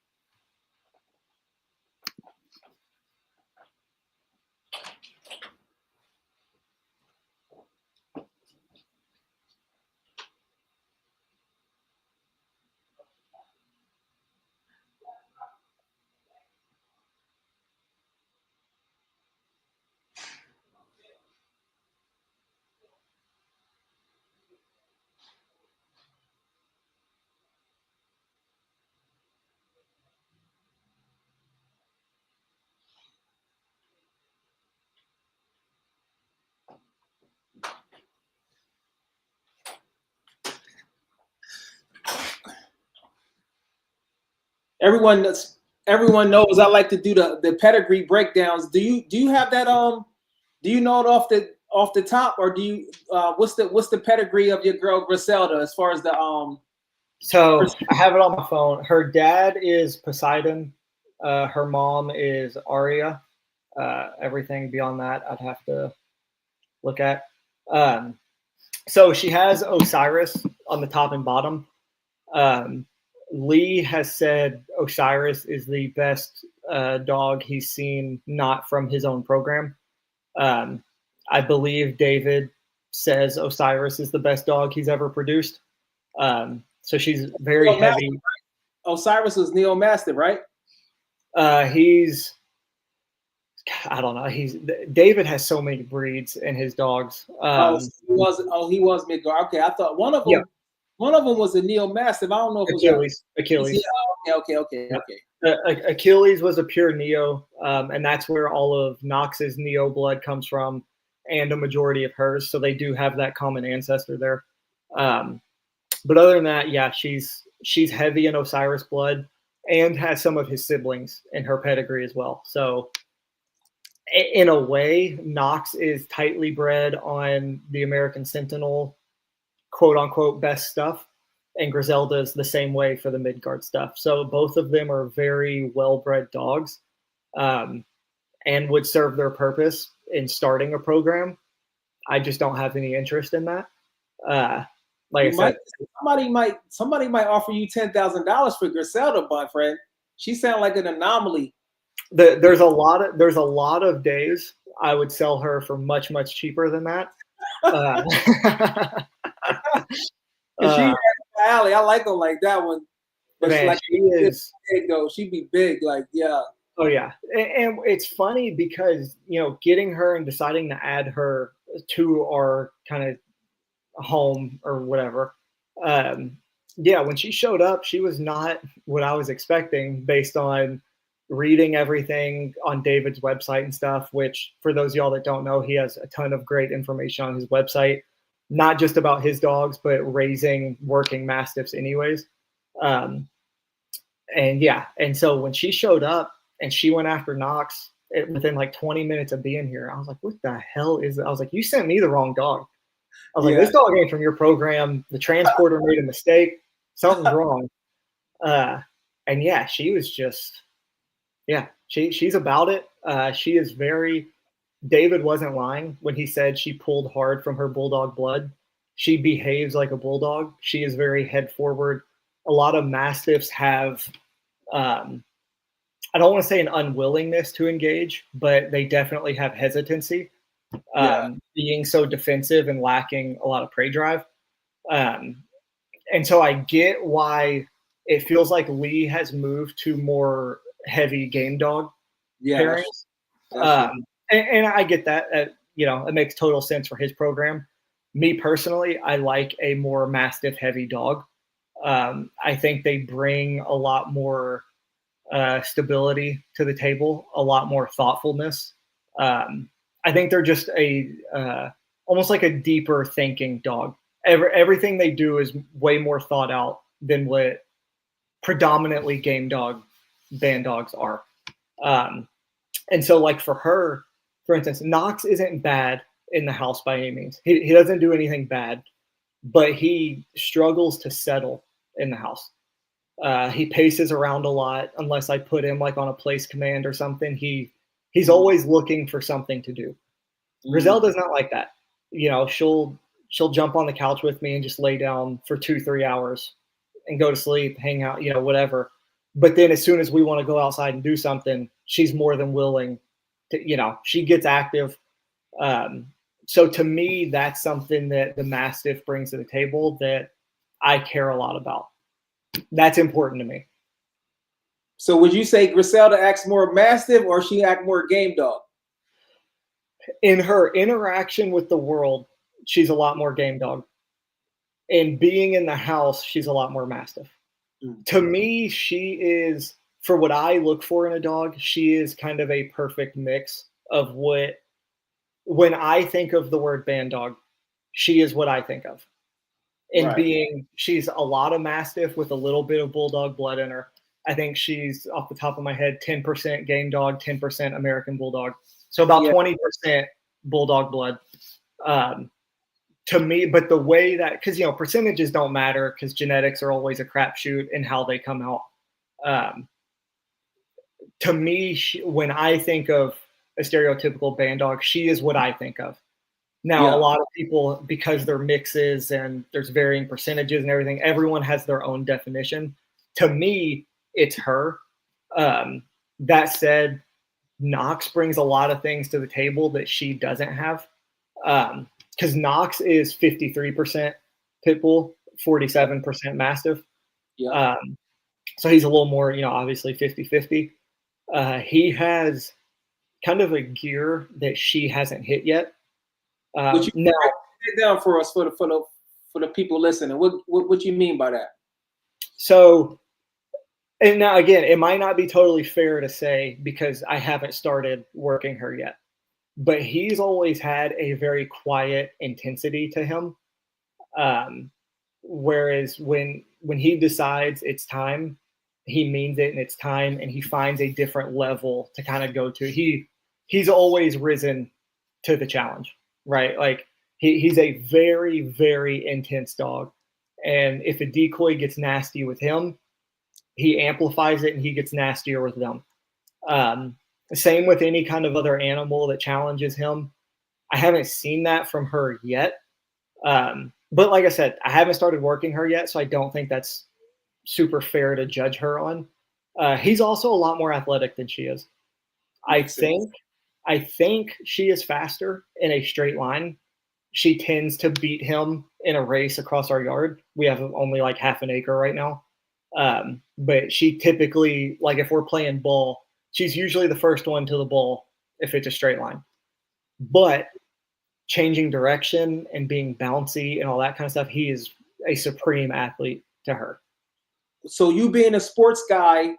Everyone knows I like to do the pedigree breakdowns. Do you have that do you know it off the top, or do you what's the pedigree of your girl Griselda as far as the So I have it on my phone. Her dad is Poseidon. Her mom is Arya. Everything beyond that I'd have to look at. So she has Osiris on the top and bottom. Lee has said Osiris is the best dog he's seen, not from his own program. I believe David says Osiris is the best dog he's ever produced. So she's very heavy. Osiris was Neo Mastiff, right? He's, I don't know. David has so many breeds in his dogs. He was Midgard. Okay, I thought one of them. Yeah. One of them was a Neo Mastiff. I don't know if Achilles. Achilles. Okay. Achilles was a pure Neo, and that's where all of Knox's Neo blood comes from, and a majority of hers. So they do have that common ancestor there. But other than that, yeah, she's heavy in Osiris blood and has some of his siblings in her pedigree as well. So in a way, Knox is tightly bred on the American Sentinel, quote unquote, best stuff. And Griselda is the same way for the Midgard stuff. So both of them are very well-bred dogs, and would serve their purpose in starting a program. I just don't have any interest in that. Like I said, somebody might offer you $10,000 for Griselda, my friend. She sounds like an anomaly. There's a lot of days I would sell her for much cheaper than that. She alley. I like her like that one. But man, she is big though. She'd be big, like yeah. Oh yeah, and it's funny because getting her and deciding to add her to our kind of home or whatever. Yeah, when she showed up, she was not what I was expecting based on reading everything on David's website and stuff, which for those of y'all that don't know, he has a ton of great information on his website, not just about his dogs, but raising working Mastiffs anyways. And so when she showed up and she went after Knox within like 20 minutes of being here, I was like, what the hell is it? I was like, you sent me the wrong dog. I was like, this dog ain't from your program. The transporter made a mistake. Something's wrong. And yeah, she was just, she's about it. She is very, David wasn't lying when he said she pulled hard from her bulldog blood. She behaves like a bulldog. She is very head forward. A lot of Mastiffs have, I don't want to say an unwillingness to engage, but they definitely have hesitancy, being so defensive and lacking a lot of prey drive. And so I get why it feels like Lee has moved to more heavy game dog pairings. And I get that. It makes total sense for his program. Me personally, I like a more Mastiff heavy dog. I think they bring a lot more stability to the table, a lot more thoughtfulness. I think they're just almost like a deeper thinking dog. Everything they do is way more thought out than what predominantly game dog band dogs are. And so like for her, for instance, Knox isn't bad in the house by any means. He doesn't do anything bad, but he struggles to settle in the house. He paces around a lot unless I put him like on a place command or something. He's always looking for something to do. Griselda's not like that. She'll she'll jump on the couch with me and just lay down for 2-3 hours and go to sleep, hang out, whatever. But then as soon as we want to go outside and do something, she's more than willing to, she gets active. So to me, that's something that the Mastiff brings to the table that I care a lot about. That's important to me. So would you say Griselda acts more Mastiff or she act more game dog? In her interaction with the world, she's a lot more game dog. And being in the house, she's a lot more Mastiff. To me, she is, for what I look for in a dog, she is kind of a perfect mix of when I think of the word band dog, she is what I think of. And she's a lot of Mastiff with a little bit of Bulldog blood in her. I think she's, off the top of my head, 10% game dog, 10% American Bulldog. So about 20% Bulldog blood. To me, but the way that, because, percentages don't matter because genetics are always a crapshoot in how they come out. To me, when I think of a stereotypical band dog, she is what I think of. Now, a lot of people, because they're mixes and there's varying percentages and everything, everyone has their own definition. To me, it's her. That said, Knox brings a lot of things to the table that she doesn't have. Because Knox is 53% pit bull, 47% Mastiff. So he's a little more, obviously 50-50. He has kind of a gear that she hasn't hit yet. Now, break it down for us, for the people listening. What you mean by that? So, and now again, it might not be totally fair to say because I haven't started working her yet. But he's always had a very quiet intensity to him. Whereas when he decides it's time, he means it and it's time, and he finds a different level to kind of go to. He's always risen to the challenge, right? Like he's a very, very intense dog. And if a decoy gets nasty with him, he amplifies it and he gets nastier with them. Same with any kind of other animal that challenges him. I haven't seen that from her yet. But like I said, I haven't started working her yet, so I don't think that's super fair to judge her on. He's also a lot more athletic than she is. I think she is faster in a straight line. She tends to beat him in a race across our yard. We have only like half an acre right now. But she typically, like if we're playing ball, she's usually the first one to the ball if it's a straight line. But changing direction and being bouncy and all that kind of stuff, he is a supreme athlete to her. So you being a sports guy,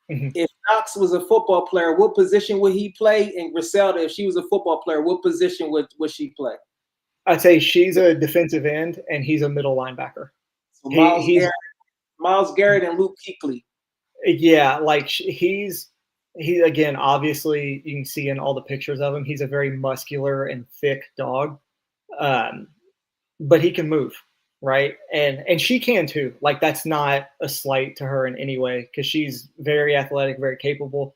if Knox was a football player, what position would he play? And Griselda, if she was a football player, what position would she play? I'd say she's a defensive end and he's a middle linebacker. So Myles Garrett and Luke Kuechly. Yeah, like he again, obviously you can see in all the pictures of him, he's a very muscular and thick dog. But he can move, right? And she can too. Like that's not a slight to her in any way because she's very athletic, very capable.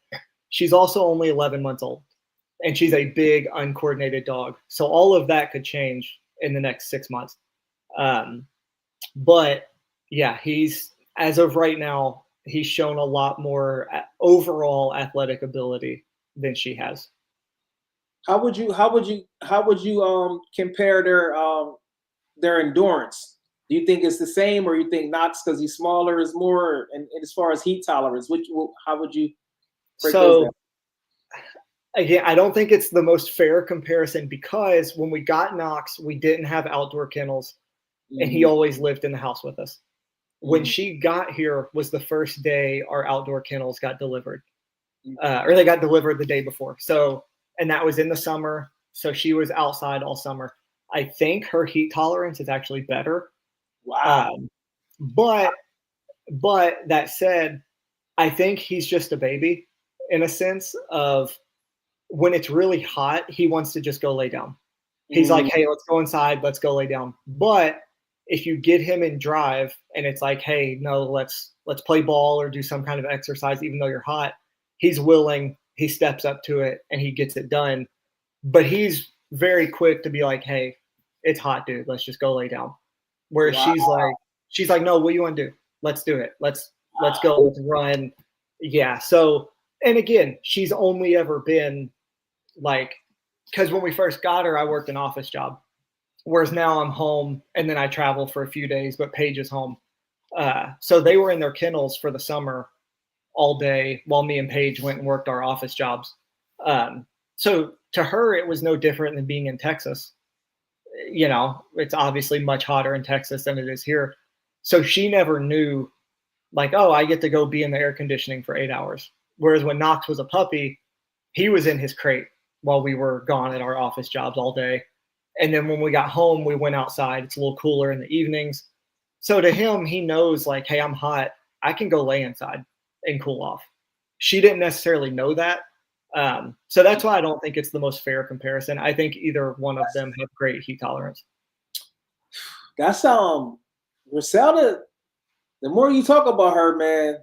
She's also only 11 months old and she's a big uncoordinated dog. So all of that could change in the next 6 months. But yeah, as of right now, he's shown a lot more overall athletic ability than she has. How would you compare their endurance? Do you think it's the same, or you think Knox, because he's smaller, is more? And as far as heat tolerance, how would you break those down? Again, I don't think it's the most fair comparison because when we got Knox, we didn't have outdoor kennels, and he always lived in the house with us. When she got here was the first day our outdoor kennels got delivered, or they got delivered the day before. So, and that was in the summer. So she was outside all summer. I think her heat tolerance is actually better. Wow. But that said, I think he's just a baby in a sense of when it's really hot, he wants to just go lay down. He's like, hey, let's go inside. Let's go lay down. But if you get him in drive and it's like, hey, no, let's play ball or do some kind of exercise, even though you're hot, he's willing, he steps up to it and he gets it done. But he's very quick to be like, hey, it's hot, dude. Let's just go lay down. Where Wow. she's like, no, what do you want to do? Let's do it. Let's go. Let's run. Yeah. So, and again, she's only ever been like, because when we first got her, I worked an office job. Whereas now I'm home and then I travel for a few days, but Paige is home. So they were in their kennels for the summer all day while me and Paige went and worked our office jobs. So to her, it was no different than being in Texas. You know, it's obviously much hotter in Texas than it is here. So she never knew, like, oh, I get to go be in the air conditioning for 8 hours. Whereas when Knox was a puppy, he was in his crate while we were gone at our office jobs all day. And then when we got home, we went outside. It's a little cooler in the evenings. So to him, he knows, like, hey, I'm hot. I can go lay inside and cool off. She didn't necessarily know that. So that's why I don't think it's the most fair comparison. I think either one of them have great heat tolerance. That's Griselda. The more you talk about her, man.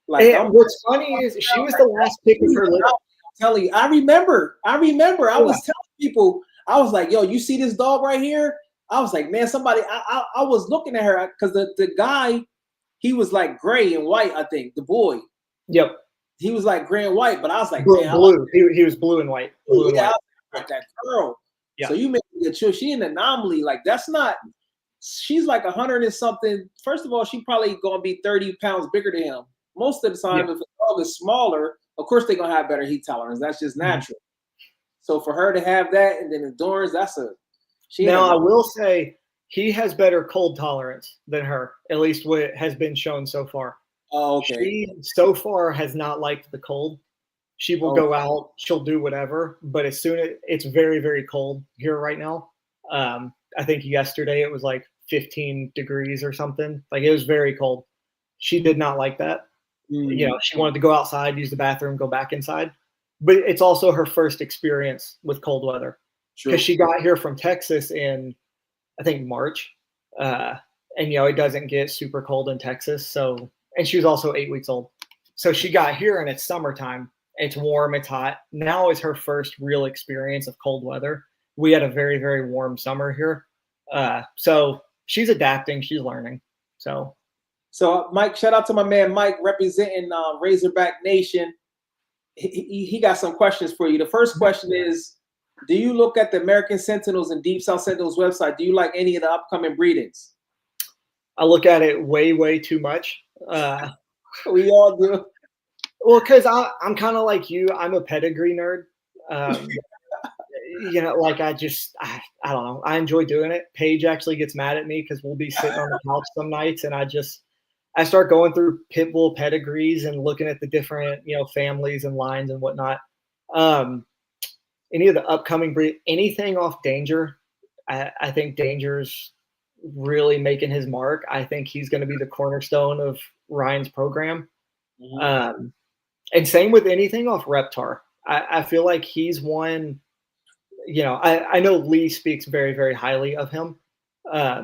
Like, and what's funny is she was the last pick of her list. I'm telling you, I remember. I was telling people, I was like, yo, you see this dog right here? I was like, man, somebody. I was looking at her because the guy, he was like gray and white. I think the boy. Yep. He was like gray and white, but I was like, blue. Man, blue. He was blue and white. Blue yeah, and white. Like that girl. Yeah. So you made me a chill. She an anomaly. Like that's not. She's like 100 and something. First of all, she probably gonna be 30 pounds bigger than him. Most of the time, if a dog is smaller, of course they're gonna have better heat tolerance. That's just natural. So for her to have that and then endurance, that's a. Now I will say he has better cold tolerance than her. At least what has been shown so far. Oh, okay. She so far has not liked the cold. She will go out, she'll do whatever, but as soon as it's very, very cold here right now. I think yesterday it was like 15 degrees or something. Like it was very cold. She did not like that. You know, she wanted to go outside, use the bathroom, go back inside. But it's also her first experience with cold weather. Because she got here from Texas in, I think, March. And, you know, it doesn't get super cold in Texas. So, and she was also 8 weeks old. So she got here and it's summertime. It's warm, it's hot. Now is her first real experience of cold weather. We had a very, very warm summer here. So she's adapting, she's learning. So Mike, shout out to my man Mike representing Razorback Nation. He got some questions for you. The first question is, do you look at the American Sentinels and Deep South Sentinels website? Do you like any of the upcoming breedings? I look at it way, way too much. We all do. Well, because I'm kind of like you. I'm a pedigree nerd. You know, like I don't know. I enjoy doing it. Paige actually gets mad at me because we'll be sitting on the couch some nights and I start going through pit bull pedigrees and looking at the different, you know, families and lines and whatnot. Any of the upcoming breed, anything off Danger, I think Danger's really making his mark. I think he's going to be the cornerstone of Ryan's program. And same with anything off Reptar. I feel like he's one, you know, I know Lee speaks very, very highly of him. I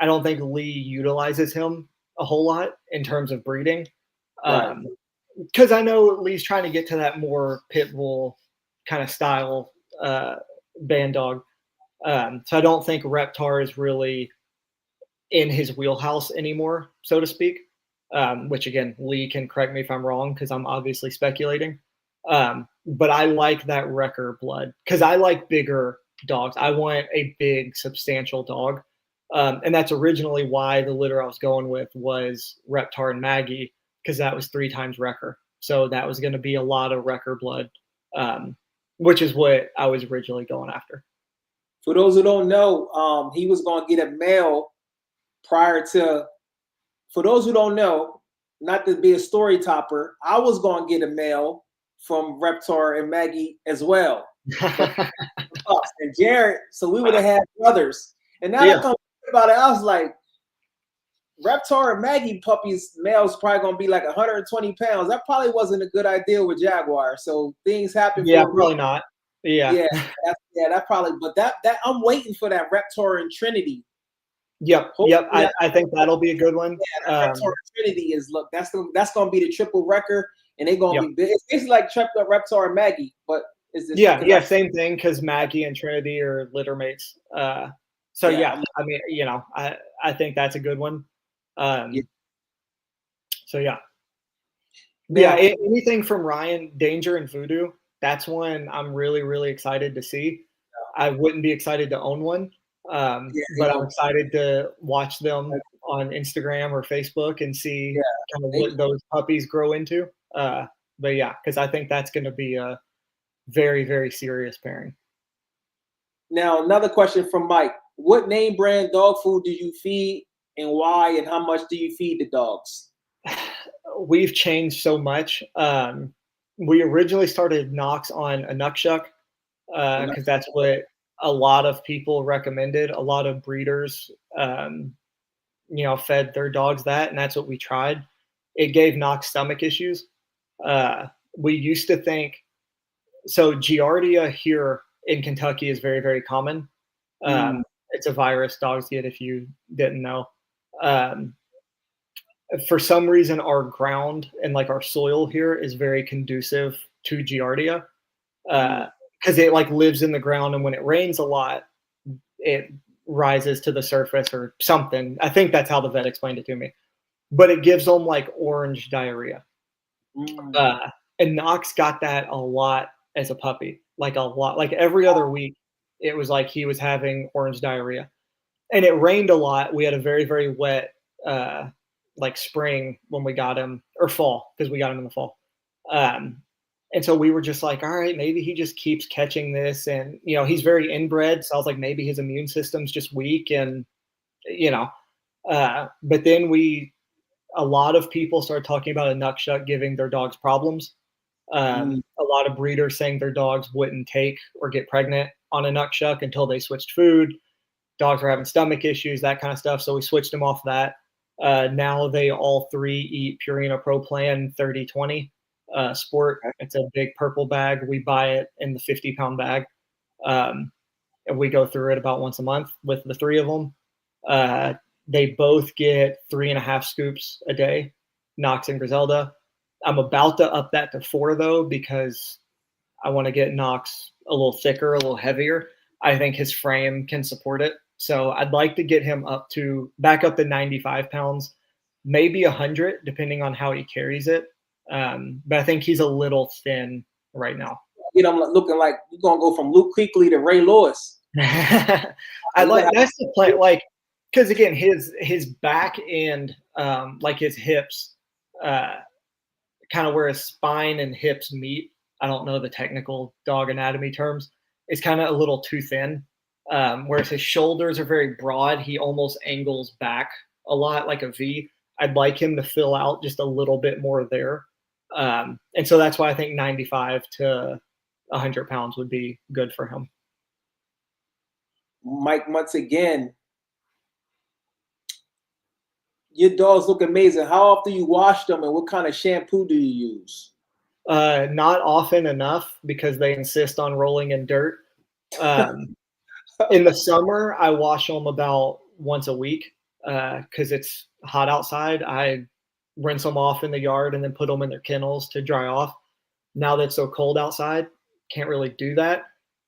don't think Lee utilizes him a whole lot in terms of breeding. Because I know Lee's trying to get to that more pit bull kind of style band dog. So I don't think Reptar is really in his wheelhouse anymore, so to speak. Which again, Lee can correct me if I'm wrong because I'm obviously speculating. But I like that wrecker blood because I like bigger dogs. I want a big, substantial dog. And that's originally why the litter I was going with was Reptar and Maggie, because that was 3 times wrecker. So that was going to be a lot of wrecker blood, which is what I was originally going after. For those who don't know, he was going to get a male prior to. For those who don't know, not to be a story topper, I was going to get a male from Reptar and Maggie as well. And Jared, so we would have had brothers. And now that I come about it, I was like, Reptar and Maggie puppies, males probably going to be like 120 pounds. That probably wasn't a good idea with Jaguars. So things happen. Yeah, probably not. Yeah. That probably, but that I'm waiting for that Reptar and Trinity. Yep. I think that'll be a good one. Yeah, Reptar Trinity is that's gonna be the triple wrecker, and they're gonna be big. It's like Reptar and Maggie, but Is this? Yeah, same thing, because Maggie and Trinity are litter mates. So Yeah, yeah, I mean, I think that's a good one. yeah. So yeah. Yeah, Now, anything from Ryan, Danger, and Voodoo, that's one I'm really, really excited to see. I wouldn't be excited to own one, yeah, but I'm excited to watch them on Instagram or Facebook and see yeah. kind of They, what those puppies grow into. But yeah, because I think that's going to be a very, very serious pairing. now, another question from Mike: what name brand dog food do you feed, and why, and how much do you feed the dogs? We've changed so much. We originally started Knox on a Nukshuk because that's what a lot of people recommended. A lot of breeders, fed their dogs that, and that's what we tried. It gave Knox stomach issues. We used to think so. Giardia here in Kentucky is very, very common. It's a virus dogs get if you didn't know. For some reason, our ground and like our soil here is very conducive to Giardia because it like lives in the ground, and when it rains a lot, it rises to the surface or something. I think that's how the vet explained it to me. But it gives them like orange diarrhea. And Knox got that a lot as a puppy, like a lot, like every other week. It was like he was having orange diarrhea, and it rained a lot. We had a very, very wet, like spring when we got him, or fall because we got him in the fall. And so we were just like, all right, maybe he just keeps catching this, and he's very inbred. So I was like, maybe his immune system's just weak, and but then a lot of people started talking about a Nukshuk giving their dogs problems. A lot of breeders saying their dogs wouldn't take or get pregnant on a Nukshuk until they switched food. Dogs were having stomach issues, that kind of stuff. So we switched them off that. Now they all three eat Purina Pro Plan 30/20 Sport. It's a big purple bag. We buy it in the 50-pound bag. And we go through it about once a month with the three of them. They both get 3.5 scoops a day, Knox and Griselda. I'm about to up that to 4 though, because I want to get Knox a little thicker, a little heavier. I think his frame can support it. So I'd like to get him back up to 95 pounds, maybe 100, depending on how he carries it. But I think he's a little thin right now. I'm looking like you're gonna go from Luke Kuechly to Ray Lewis. That's the plan. Like, because again, his back end, like his hips, kind of where his spine and hips meet. I don't know the technical dog anatomy terms. It's kind of a little too thin. Whereas his shoulders are very broad. He almost angles back a lot like a V. I'd like him to fill out just a little bit more there. And so that's why I think 95 to 100 pounds would be good for him. Mike, once again, your dogs look amazing. How often do you wash them, and what kind of shampoo do you use? Not often enough because they insist on rolling in dirt. In the summer, I wash them about once a week because it's hot outside. I rinse them off in the yard and then put them in their kennels to dry off. Now that it's so cold outside, can't really do that.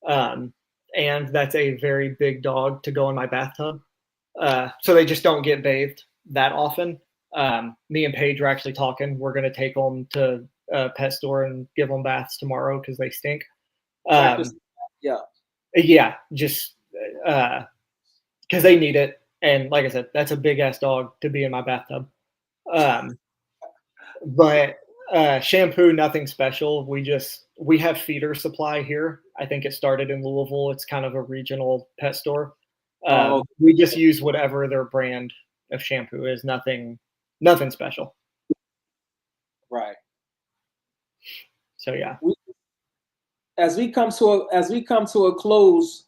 And that's a very big dog to go in my bathtub. So they just don't get bathed that often. Me and Paige are actually talking. We're going to take them to a pet store and give them baths tomorrow because they stink. Yeah, just because they need it. And like I said, that's a big ass dog to be in my bathtub. But shampoo, nothing special. We have feeder supply here. I think it started in Louisville. It's kind of a regional pet store. We just use whatever their brand of shampoo is. Nothing special. Right. So yeah. As we come to a close,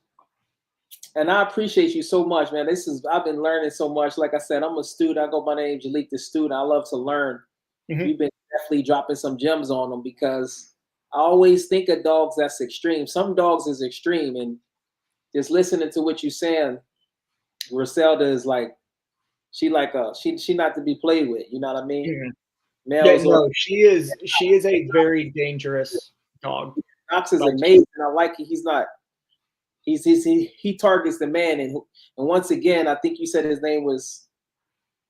and I appreciate you so much, man. I've been learning so much. Like I said, I'm a student. I go by the name Jalik the student. I love to learn. Mm-hmm. You've been definitely dropping some gems on them because I always think of dogs that's extreme. Some dogs is extreme, and just listening to what you're saying, Griselda is like she not to be played with. You know what I mean? Mm-hmm. She is a very dangerous dog. Knox is Like, amazing. I like it. He's not. He targets the man, and once again, I think you said his name was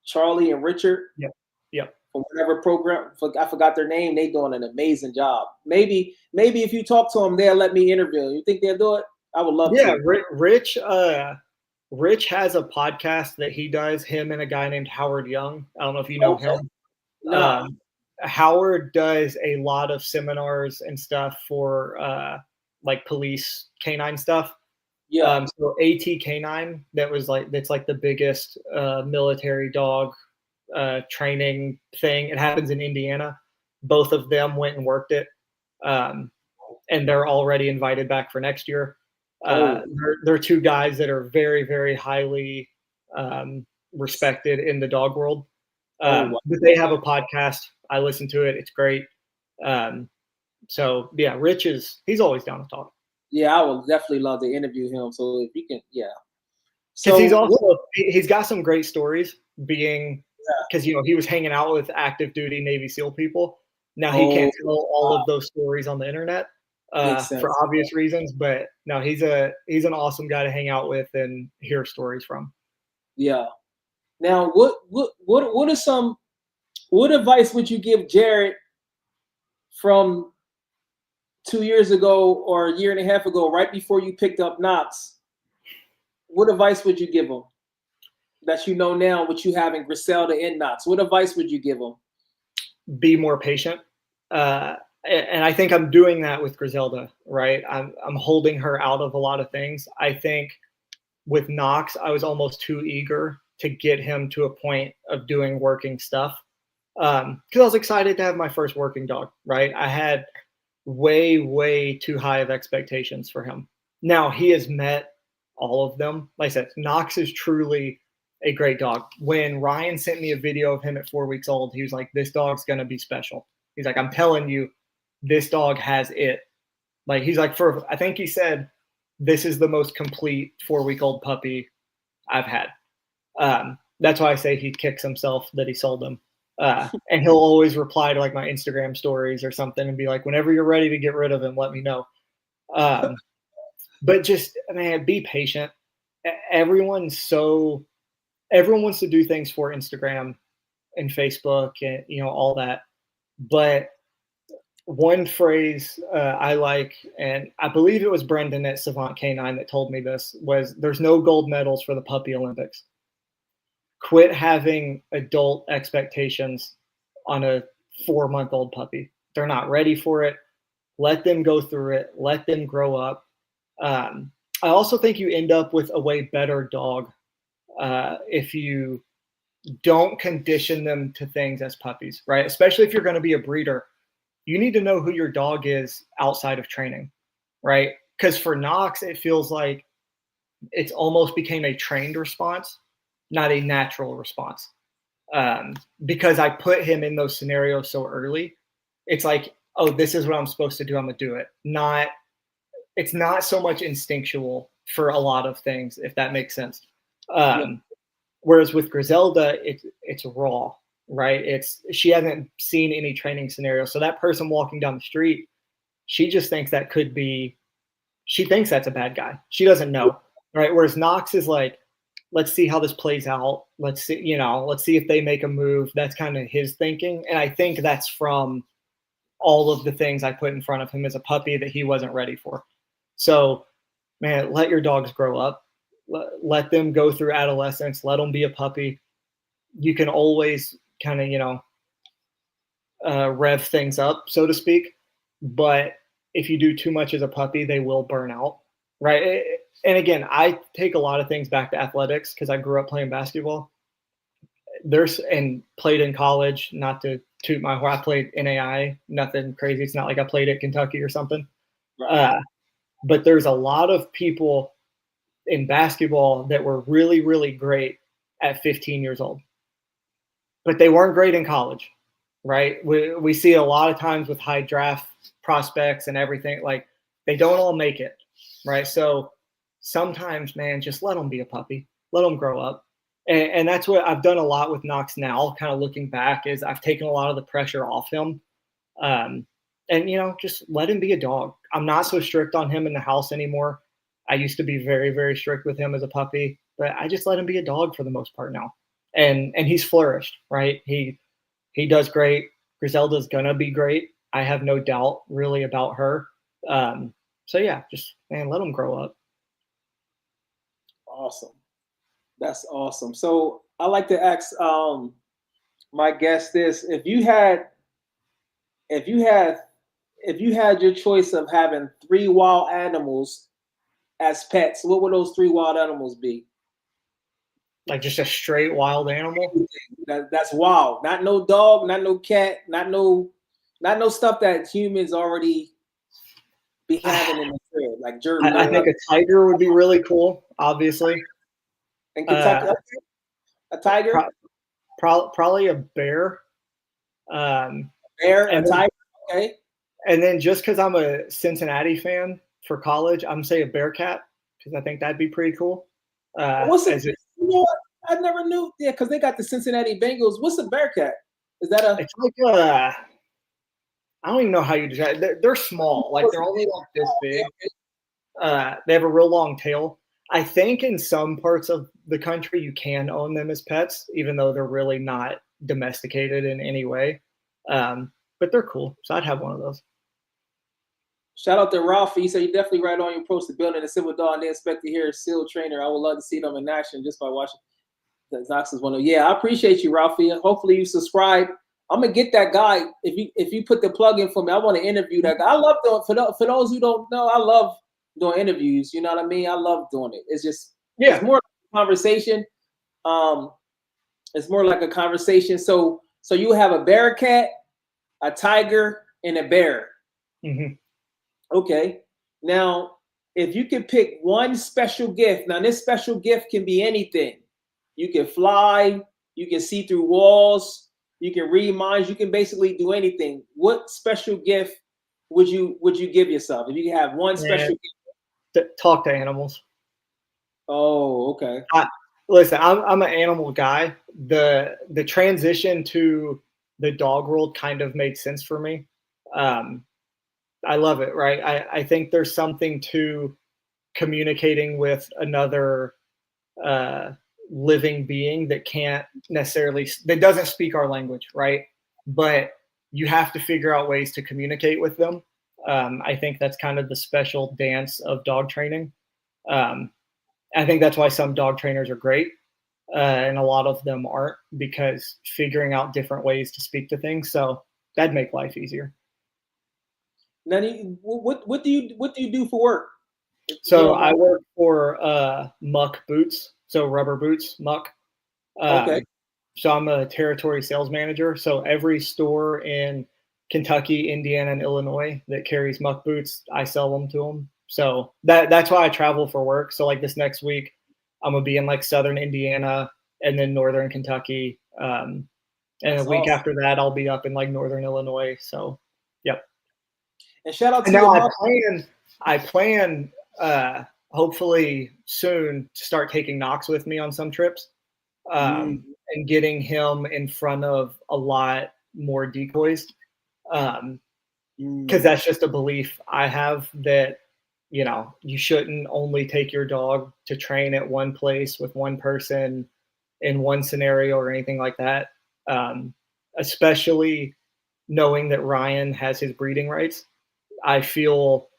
Charlie and Richard. yep. From whatever program, I forgot their name. They doing an amazing job. Maybe if you talk to them, they'll let me interview. You think they'll do it? I would love Yeah, to. Rich has a podcast that he does, him and a guy named Howard Young. I don't know if you know Okay. him. No. Howard does a lot of seminars and stuff for like police canine stuff. Yeah. So AT Canine, that's like the biggest military dog training thing. It happens in Indiana. Both of them went and worked it, and they're already invited back for next year. They're two guys that are very, very highly respected in the dog world. But they have a podcast. I listen to it. It's great. So yeah, Rich he's always down to talk. Yeah, I would definitely love to interview him. So if you can, yeah. Because he's got some great stories. Because he was hanging out with active duty Navy SEAL people. Now he can't tell all of those stories on the internet for obvious reasons. But no, he's an awesome guy to hang out with and hear stories from. Yeah. Now, what advice would you give Jared from 2 years ago or a year and a half ago, right before you picked up Knox? What advice would you give him that you know now, what you have in Griselda and Knox? What advice would you give him? Be more patient. And I think I'm doing that with Griselda, right? I'm holding her out of a lot of things. I think with Knox, I was almost too eager to get him to a point of doing working stuff. Because I was excited to have my first working dog, right? I had way, way too high of expectations for him. Now he has met all of them. Like I said, Knox is truly a great dog. When Ryan sent me a video of him at 4 weeks old, he was like, this dog's going to be special. He's like, I'm telling you, this dog has it. Like, he's like, I think he said, this is the most complete 4-week-old puppy I've had. That's why I say he kicks himself that he sold him. And he'll always reply to like my Instagram stories or something and be like, whenever you're ready to get rid of him, let me know. But just, man, be patient. Everyone wants to do things for Instagram and Facebook and, all that. But one phrase I like, and I believe it was Brendan at Savant Canine that told me this, was there's no gold medals for the puppy Olympics. Quit having adult expectations on a 4-month-old puppy. They're not ready for it. Let them go through it. Let them grow up. I also think you end up with a way better dog if you don't condition them to things as puppies, right? Especially if you're going to be a breeder. You need to know who your dog is outside of training, right? Because for Knox, it feels like it's almost became a trained response, not a natural response. Because I put him in those scenarios so early. It's like, oh, this is what I'm supposed to do. I'm going to do it. It's not so much instinctual for a lot of things, if that makes sense. Whereas with Griselda, it's raw, right? She hasn't seen any training scenario. So that person walking down the street, she just thinks she thinks that's a bad guy. She doesn't know, right? Whereas Knox is like, let's see how this plays out. Let's see if they make a move. That's kind of his thinking. And I think that's from all of the things I put in front of him as a puppy that he wasn't ready for. So, man, let your dogs grow up. Let them go through adolescence. Let them be a puppy. You can always kind of, rev things up, so to speak. But if you do too much as a puppy, they will burn out, right? And again, I take a lot of things back to athletics because I grew up playing basketball. And played in college, not to toot my horn. I played NAI, nothing crazy. It's not like I played at Kentucky or something. Right. But there's a lot of people in basketball that were really, really great at 15 years old, but they weren't great in college, right? We see it a lot of times with high draft prospects and everything. Like, they don't all make it, right? So sometimes, man, just let them be a puppy. Let them grow up. And that's what I've done a lot with Knox now, kind of looking back, is I've taken a lot of the pressure off him. And, just let him be a dog. I'm not so strict on him in the house anymore. I used to be very, very strict with him as a puppy, but I just let him be a dog for the most part now. And he's flourished, right? He does great. Griselda's gonna be great. I have no doubt really about her. So yeah, just let him grow up. Awesome. That's awesome. So I like to ask my guest this: if you had your choice of having 3 wild animals as pets, what would those 3 wild animals be? Like just a straight wild animal? That's wild. Not no dog, not no cat, not no stuff that humans already be having in the crib, like German. I think a tiger would be really cool, obviously. In Kentucky, a tiger? Probably a bear. Bear, a tiger, okay. And then just because I'm a Cincinnati fan for college, I'm say a Bearcat because I think that'd be pretty cool. What's it? You know what? I never knew. Yeah, because they got the Cincinnati Bengals. What's a Bearcat? Is that a? It's like I don't even know how you describe it. They're small. Like they're only like this big. They have a real long tail. I think in some parts of the country you can own them as pets, even though they're really not domesticated in any way. But they're cool. So I'd have one of those. Shout out to Ralphie. He said you definitely right on your approach to building a civil dog and they expect to hear a SEAL trainer. I would love to see them in action just by watching. Knox is one of I appreciate you, Ralphie. Hopefully you subscribe. I'm gonna get that guy. If you put the plug in for me, I want to interview that guy. I love doing for those who don't know, I love doing interviews. You know what I mean? I love doing it. It's just it's more like a conversation. It's more like a conversation. So you have a Bearcat, a tiger, and a bear. Mm-hmm. Okay. Now, if you could pick one special gift, now this special gift can be anything. You can fly, you can see through walls, you can read minds, you can basically do anything. What special gift would you give yourself if you could have one special gift? Talk to animals. Oh, okay. Listen, I'm an animal guy. The transition to the dog world kind of made sense for me. I love it, right? I think there's something to communicating with another living being that that doesn't speak our language, right? But you have to figure out ways to communicate with them. I think that's kind of the special dance of dog training. I think that's why some dog trainers are great and a lot of them aren't, because figuring out different ways to speak to things. So that'd make life easier. Now, what do you do for work? So I work for Muck Boots, so rubber boots, Muck. Okay. So I'm a territory sales manager. So every store in Kentucky, Indiana, and Illinois that carries Muck Boots, I sell them to them. So that's why I travel for work. So like this next week, I'm gonna be in like Southern Indiana and then Northern Kentucky. And a week after that, I'll be up in like Northern Illinois. So, yep. And shout out to now I plan hopefully soon to start taking Knox with me on some trips and getting him in front of a lot more decoys. Because that's just a belief I have that, you shouldn't only take your dog to train at one place with one person in one scenario or anything like that. Especially knowing that Ryan has his breeding rights. I feel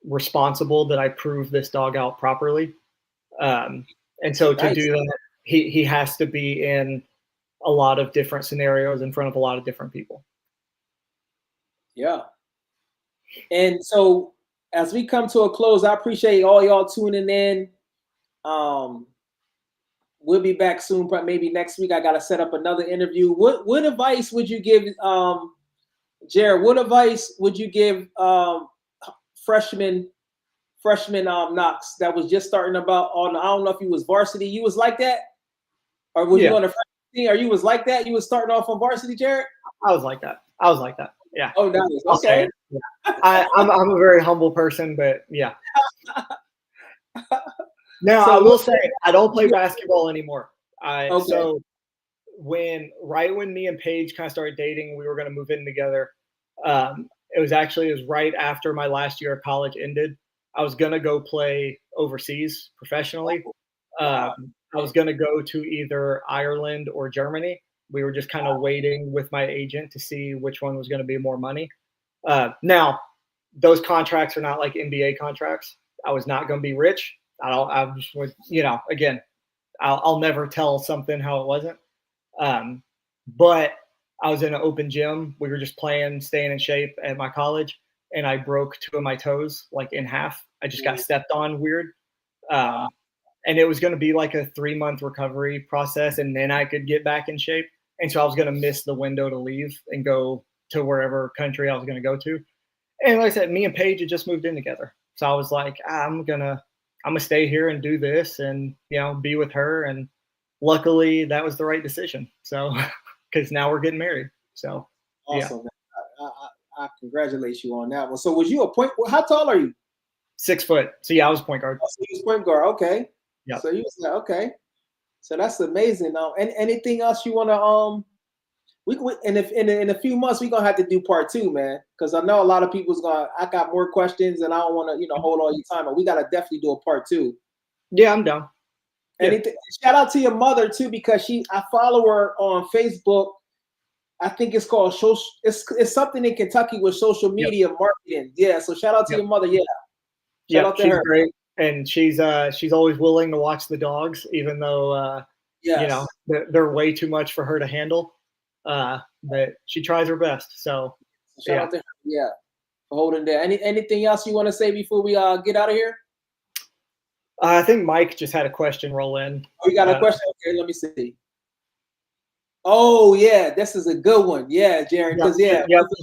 responsible that I prove this dog out properly. And so to do that, he has to be in a lot of different scenarios in front of a lot of different people. Yeah. And so as we come to a close, I appreciate all y'all tuning in. We'll be back soon, maybe next week. I got to set up another interview. What advice would you give, Jared? What advice would you give freshman Knox that was just starting about on? I don't know if he was varsity. You was like that, or was you on a freshman team? Or you was like that? You was starting off on varsity, Jared? I was like that. Yeah. Oh, nice. Okay. Yeah. I'm a very humble person, but yeah. Now, I will say I don't play basketball anymore. So right when me and Paige kind of started dating, we were going to move in together. It was right after my last year of college ended. I was going to go play overseas professionally. I was going to go to either Ireland or Germany. We were just kind of waiting with my agent to see which one was going to be more money. Now, those contracts are not like NBA contracts. I was not going to be rich. I just would, again, I'll never tell something how it wasn't. But I was in an open gym. We were just playing, staying in shape at my college, and I broke 2 of my toes, like in half. I just got stepped on weird. And it was going to be like a 3-month recovery process, and then I could get back in shape. And so I was going to miss the window to leave and go to wherever country I was going to go to. And like I said, me and Paige had just moved in together. So I was like, I'm gonna stay here and do this and, be with her. And luckily that was the right decision. So, cause now we're getting married. So awesome. Yeah. I congratulate you on that one. So was you a point? How tall are you? 6 foot. So yeah, I was point guard. Oh, so you was point guard. Okay. Yeah. So you was like, okay. So that's amazing. And anything else you want to, in a few months, we're going to have to do part 2, man. Cause I know a lot of people's I got more questions and I don't want to, hold all your time, but we got to definitely do a part 2. Yeah, I'm down. Anything, shout out to your mother too, because I follow her on Facebook. I think it's called it's something in Kentucky with social media marketing. Yeah. So shout out to your mother. Yeah. Shout out to her. Great. And she's always willing to watch the dogs, even though, they're way too much for her to handle. But she tries her best. So shout out to her. Yeah. For holding there. Anything else you want to say before we get out of here? I think Mike just had a question roll in. Oh, you got a question? Okay, let me see. Oh yeah, this is a good one. Yeah, Jared. Because we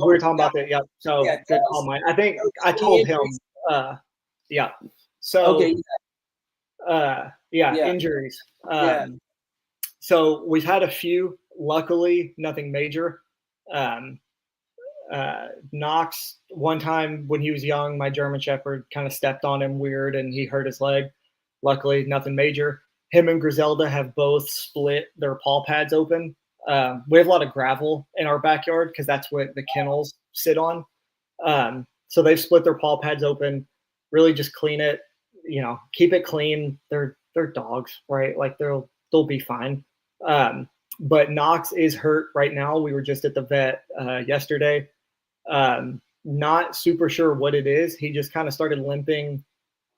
were talking about that. Yeah. So good call, Mike. I think I told him. So injuries. So we've had a few. Luckily, nothing major. Knox, one time when he was young, my German Shepherd kind of stepped on him weird and he hurt his leg. Luckily, nothing major. Him and Griselda have both split their paw pads open. We have a lot of gravel in our backyard because that's what the kennels sit on. So they've split their paw pads open, really just clean it, keep it clean. They're dogs, right? Like they'll be fine. But Knox is hurt right now. We were just at the vet yesterday. Not super sure what it is. He just kind of started limping.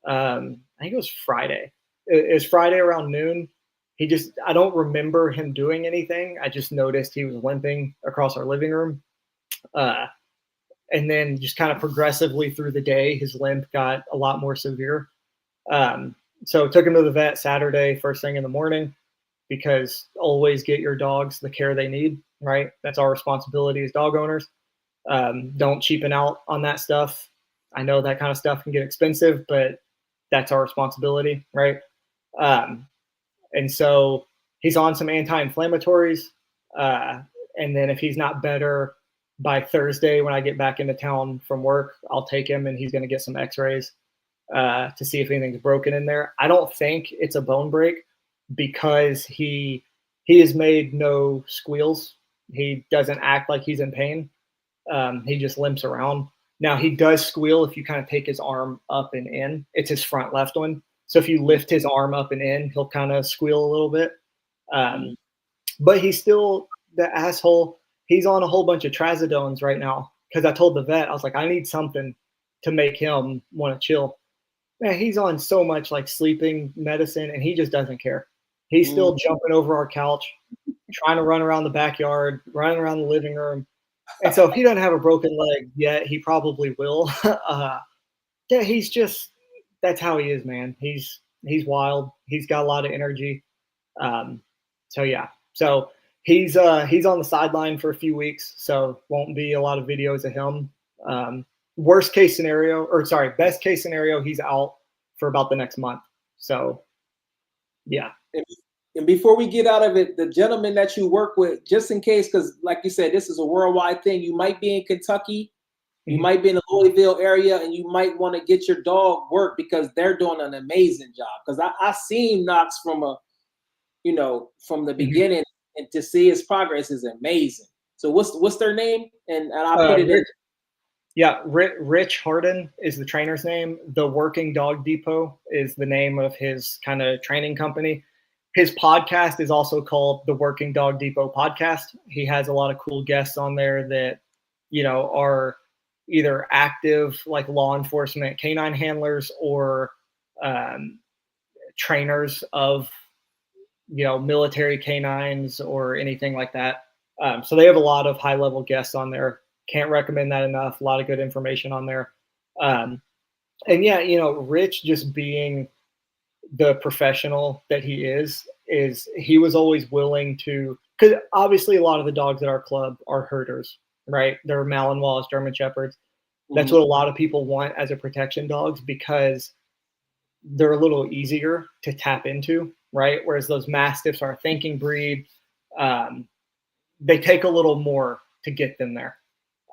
I think it was Friday. It was Friday around noon. I don't remember him doing anything. I just noticed he was limping across our living room. And then just kind of progressively through the day, his limp got a lot more severe. So took him to the vet Saturday, first thing in the morning, because always get your dogs the care they need, right? That's our responsibility as dog owners. Don't cheapen out on that stuff. I know that kind of stuff can get expensive, but that's our responsibility, right? And so he's on some anti-inflammatories. And then if he's not better by Thursday, when I get back into town from work, I'll take him and he's going to get some x-rays to see if anything's broken in there. I don't think it's a bone break because he has made no squeals. He doesn't act like he's in pain. He just limps around. Now he does squeal if you kind of take his arm up and in. It's his front left one. So if you lift his arm up and in, he'll kind of squeal a little bit. But he's still the asshole. He's on a whole bunch of trazodones right now because I told the vet, I was like, I need something to make him want to chill. Man, he's on so much like sleeping medicine and he just doesn't care. He's still jumping over our couch, trying to run around the backyard, running around the living room. And so if he doesn't have a broken leg yet, he probably will. He's just, that's how he is, man. He's wild. He's got a lot of energy. So he's on the sideline for a few weeks. So won't be a lot of videos of him. Best case scenario, he's out for about the next month. So yeah. And before we get out of it, the gentleman that you work with, just in case, because like you said, this is a worldwide thing. You might be in Kentucky, you might be in the Louisville area, and you might want to get your dog work because they're doing an amazing job. Because I seen Knox from the beginning. and to see his progress is amazing. So what's their name? And I'll put it in. Yeah, Rich Harden is the trainer's name. The Working Dog Depot is the name of his kind of training company. His podcast is also called the Working Dog Depot Podcast. He has a lot of cool guests on there that, you know, are either active like law enforcement canine handlers or trainers of, you know, military canines or anything like that. So they have a lot of high level guests on there. Can't recommend that enough. A lot of good information on there. And yeah, you know, Rich just being the professional that he is he was always willing to, because obviously a lot of the dogs at our club are herders, right? They're Malinois, German Shepherds. That's what a lot of people want as a protection dogs because they're a little easier to tap into, right? Whereas those Mastiffs are a thinking breed. They take a little more to get them there.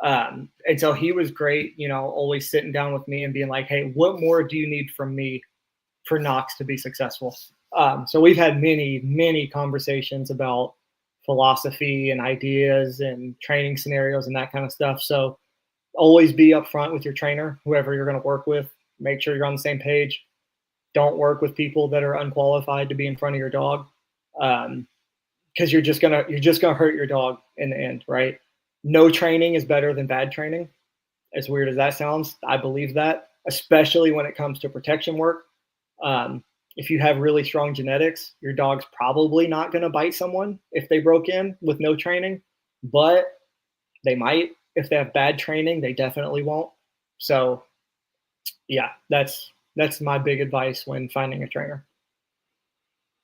And so he was great, you know, always sitting down with me and being like, hey, what more do you need from me for Knox to be successful? So we've had many conversations about philosophy and ideas and training scenarios and that kind of stuff. So always be upfront with your trainer, whoever you're going to work with. Make sure you're on the same page. Don't work with people that are unqualified to be in front of your dog, because you're just gonna hurt your dog in the end, right? No training is better than bad training. As weird as that sounds, I believe that, especially when it comes to protection work. If you have really strong genetics, your dog's probably not going to bite someone if they broke in with no training, but they might. If they have bad training, they definitely won't. So yeah, that's my big advice when finding a trainer.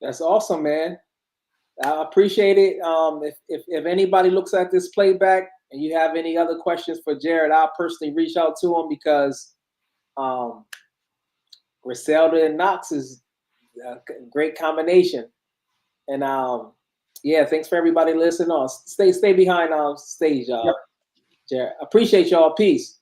That's awesome, man. I appreciate it. If anybody looks at this playback and you have any other questions for Jared, I'll personally reach out to him because Griselda and Knox is a great combination. And yeah, thanks for everybody listening. Stay behind stage, y'all. Yep. Jared, appreciate y'all. Peace.